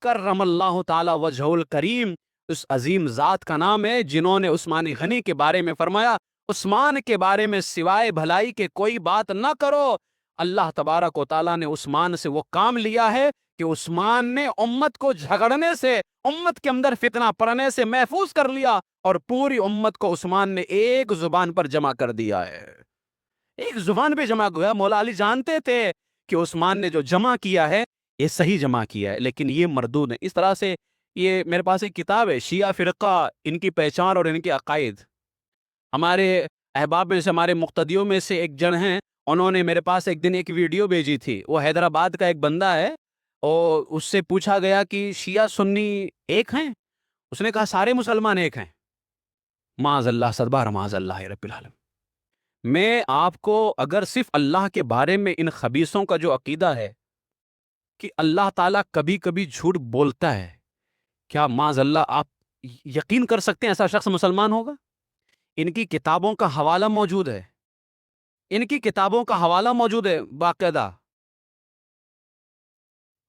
کرم اللہ تعالی وجہ الکریم، اس عظیم ذات کا نام ہے جنہوں نے عثمان غنی کے بارے میں فرمایا عثمان کے بارے میں سوائے بھلائی کے کوئی بات نہ کرو۔ اللہ تبارک و تعالیٰ نے عثمان سے وہ کام لیا ہے کہ عثمان نے امت کو جھگڑنے سے، امت کے اندر فتنہ پڑنے سے محفوظ کر لیا، اور پوری امت کو عثمان نے ایک زبان پر جمع کر دیا ہے، ایک زبان پہ جمع ہوا۔ مولا علی جانتے تھے کہ عثمان نے جو جمع کیا ہے یہ صحیح جمع کیا ہے، لیکن یہ مردود ہے۔ اس طرح سے یہ میرے پاس ایک کتاب ہے شیعہ فرقہ، ان کی پہچان اور ان کے عقائد۔ ہمارے احباب میں سے ہمارے مقتدیوں میں سے ایک جن ہیں، انہوں نے میرے پاس ایک دن ایک ویڈیو بھیجی تھی. وہ حیدرآباد کا ایک بندہ ہے، اور اس سے پوچھا گیا کہ شیعہ سنی ایک ہیں؟ اس نے کہا سارے مسلمان ایک ہیں. معاذ اللہ، صدبار معاذ اللہ رب العالمین. میں آپ کو اگر صرف اللہ کے بارے میں ان خبیثوں کا جو عقیدہ ہے کہ اللہ تعالیٰ کبھی کبھی جھوٹ بولتا ہے، کیا معاذ اللہ آپ یقین کر سکتے ہیں ایسا شخص مسلمان ہوگا؟ ان کی کتابوں کا حوالہ موجود ہے، ان کی کتابوں کا حوالہ موجود ہے باقاعدہ.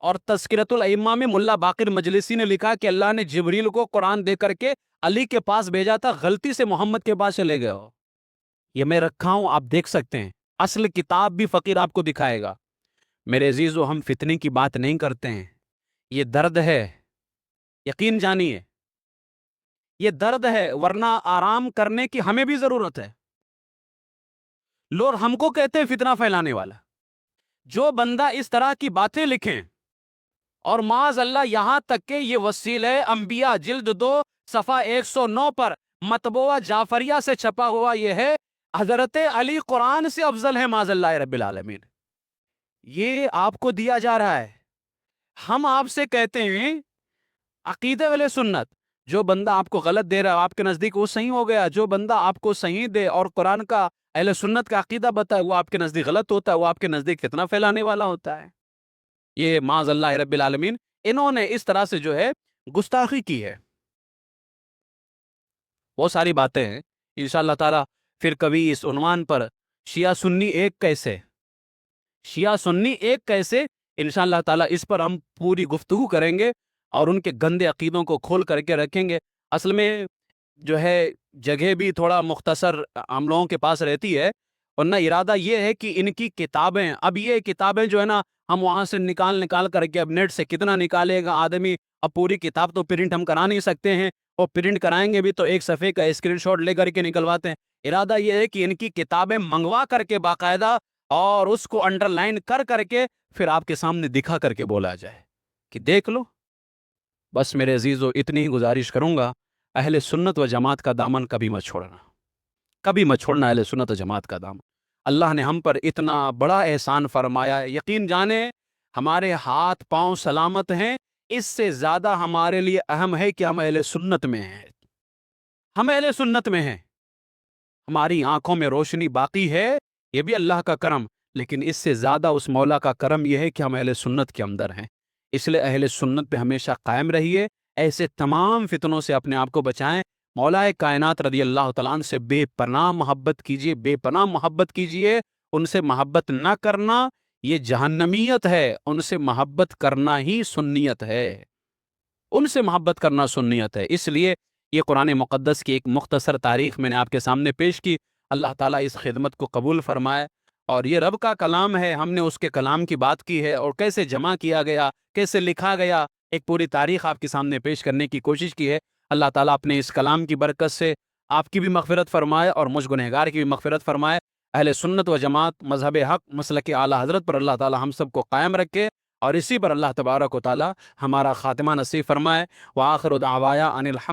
اور تذکرۃ الائمہ میں ملا باقر مجلسی نے لکھا کہ اللہ نے جبریل کو قرآن دے کر کے علی کے پاس بھیجا تھا، غلطی سے محمد کے پاس چلے گئے ہو. یہ میں رکھا ہوں، آپ دیکھ سکتے ہیں. اصل کتاب بھی فقیر آپ کو دکھائے گا. میرے عزیزو، ہم فتنے کی بات نہیں کرتے ہیں، یہ درد ہے، یقین جانیے یہ درد ہے، ورنہ آرام کرنے کی ہمیں بھی ضرورت ہے. لوگ ہم کو کہتے ہیں فتنہ پھیلانے والا. جو بندہ اس طرح کی باتیں لکھیں، اور معاذ اللہ یہاں تک کہ یہ وسیلہ انبیاء جلد 2 صفحہ 109 پر مطبوعہ جعفریہ سے چھپا ہوا یہ ہے، حضرت علی قرآن سے افضل ہے معاذ اللہ رب العالمین. یہ آپ کو دیا جا رہا ہے. ہم آپ سے کہتے ہیں عقیدہ اہل سنت، جو بندہ آپ کو غلط دے رہا ہے آپ کے نزدیک وہ صحیح ہو گیا، جو بندہ آپ کو صحیح دے اور قرآن کا اہل سنت کا عقیدہ بتائے وہ آپ کے نزدیک غلط ہوتا ہے، وہ آپ کے نزدیک فتنہ پھیلانے والا ہوتا ہے. یہ معاذ اللہ رب العالمین انہوں نے اس طرح سے جو ہے گستاخی کی ہے. وہ ساری باتیں ہیں انشاءاللہ تعالی پھر کبھی اس عنوان پر شیعہ سنی ایک کیسے، شیعہ سنی ایک کیسے، انشاءاللہ تعالی اس پر ہم پوری گفتگو کریں گے اور ان کے گندے عقیدوں کو کھول کر کے رکھیں گے. اصل میں جو ہے جگہ بھی تھوڑا مختصر ہم لوگوں کے پاس رہتی ہے، ورنہ ارادہ یہ ہے کہ ان کی کتابیں، اب یہ کتابیں جو ہے نا ہم وہاں سے نکال کر کے اب نیٹ سے کتنا نکالے گا آدمی، اب پوری کتاب تو پرنٹ ہم کرا نہیں سکتے ہیں، اور پرنٹ کرائیں گے بھی تو ایک صفحے کا اسکرین شاٹ لے کر کے نکلواتے ہیں. ارادہ یہ ہے کہ ان کی کتابیں منگوا کر کے باقاعدہ اور اس کو انڈر لائن کر کے پھر آپ کے سامنے دکھا کر کے بولا جائے کہ دیکھ لو. بس میرے عزیزو اتنی ہی گزارش کروں گا، اہل سنت و جماعت کا دامن کبھی مت چھوڑنا، کبھی مت چھوڑنا اہل سنت و جماعت کا دامن. اللہ نے ہم پر اتنا بڑا احسان فرمایا، یقین جانیں ہمارے ہاتھ پاؤں سلامت ہیں، اس سے زیادہ ہمارے لیے اہم ہے کہ ہم اہل سنت میں ہیں، ہم اہل سنت میں ہیں. ہماری آنکھوں میں روشنی باقی ہے، یہ بھی اللہ کا کرم، لیکن اس سے زیادہ اس مولا کا کرم یہ ہے کہ ہم اہل سنت کے اندر ہیں. اس لیے اہل سنت پہ ہمیشہ قائم رہیے، ایسے تمام فتنوں سے اپنے آپ کو بچائیں. مولا کائنات رضی اللہ تعالیٰ عنہ سے بے پناہ محبت کیجیے، بے پناہ محبت کیجیے. ان سے محبت نہ کرنا یہ جہنمیت ہے، ان سے محبت کرنا ہی سنیت ہے، ان سے محبت کرنا سنیت ہے. اس لیے یہ قرآن مقدس کی ایک مختصر تاریخ میں نے آپ کے سامنے پیش کی. اللہ تعالیٰ اس خدمت کو قبول فرمائے. اور یہ رب کا کلام ہے، ہم نے اس کے کلام کی بات کی ہے، اور کیسے جمع کیا گیا، کیسے لکھا گیا، ایک پوری تاریخ آپ کے سامنے پیش کرنے کی کوشش کی ہے. اللہ تعالیٰ اپنے اس کلام کی برکت سے آپ کی بھی مغفرت فرمائے اور مجھ گنہگار کی بھی مغفرت فرمائے. اہل سنت و جماعت مذہب حق مسلک اعلیٰ حضرت پر اللہ تعالیٰ ہم سب کو قائم رکھے، اور اسی پر اللہ تبارک و تعالیٰ ہمارا خاتمہ نصیب فرمائے. وآخر دعوایا ان الحمد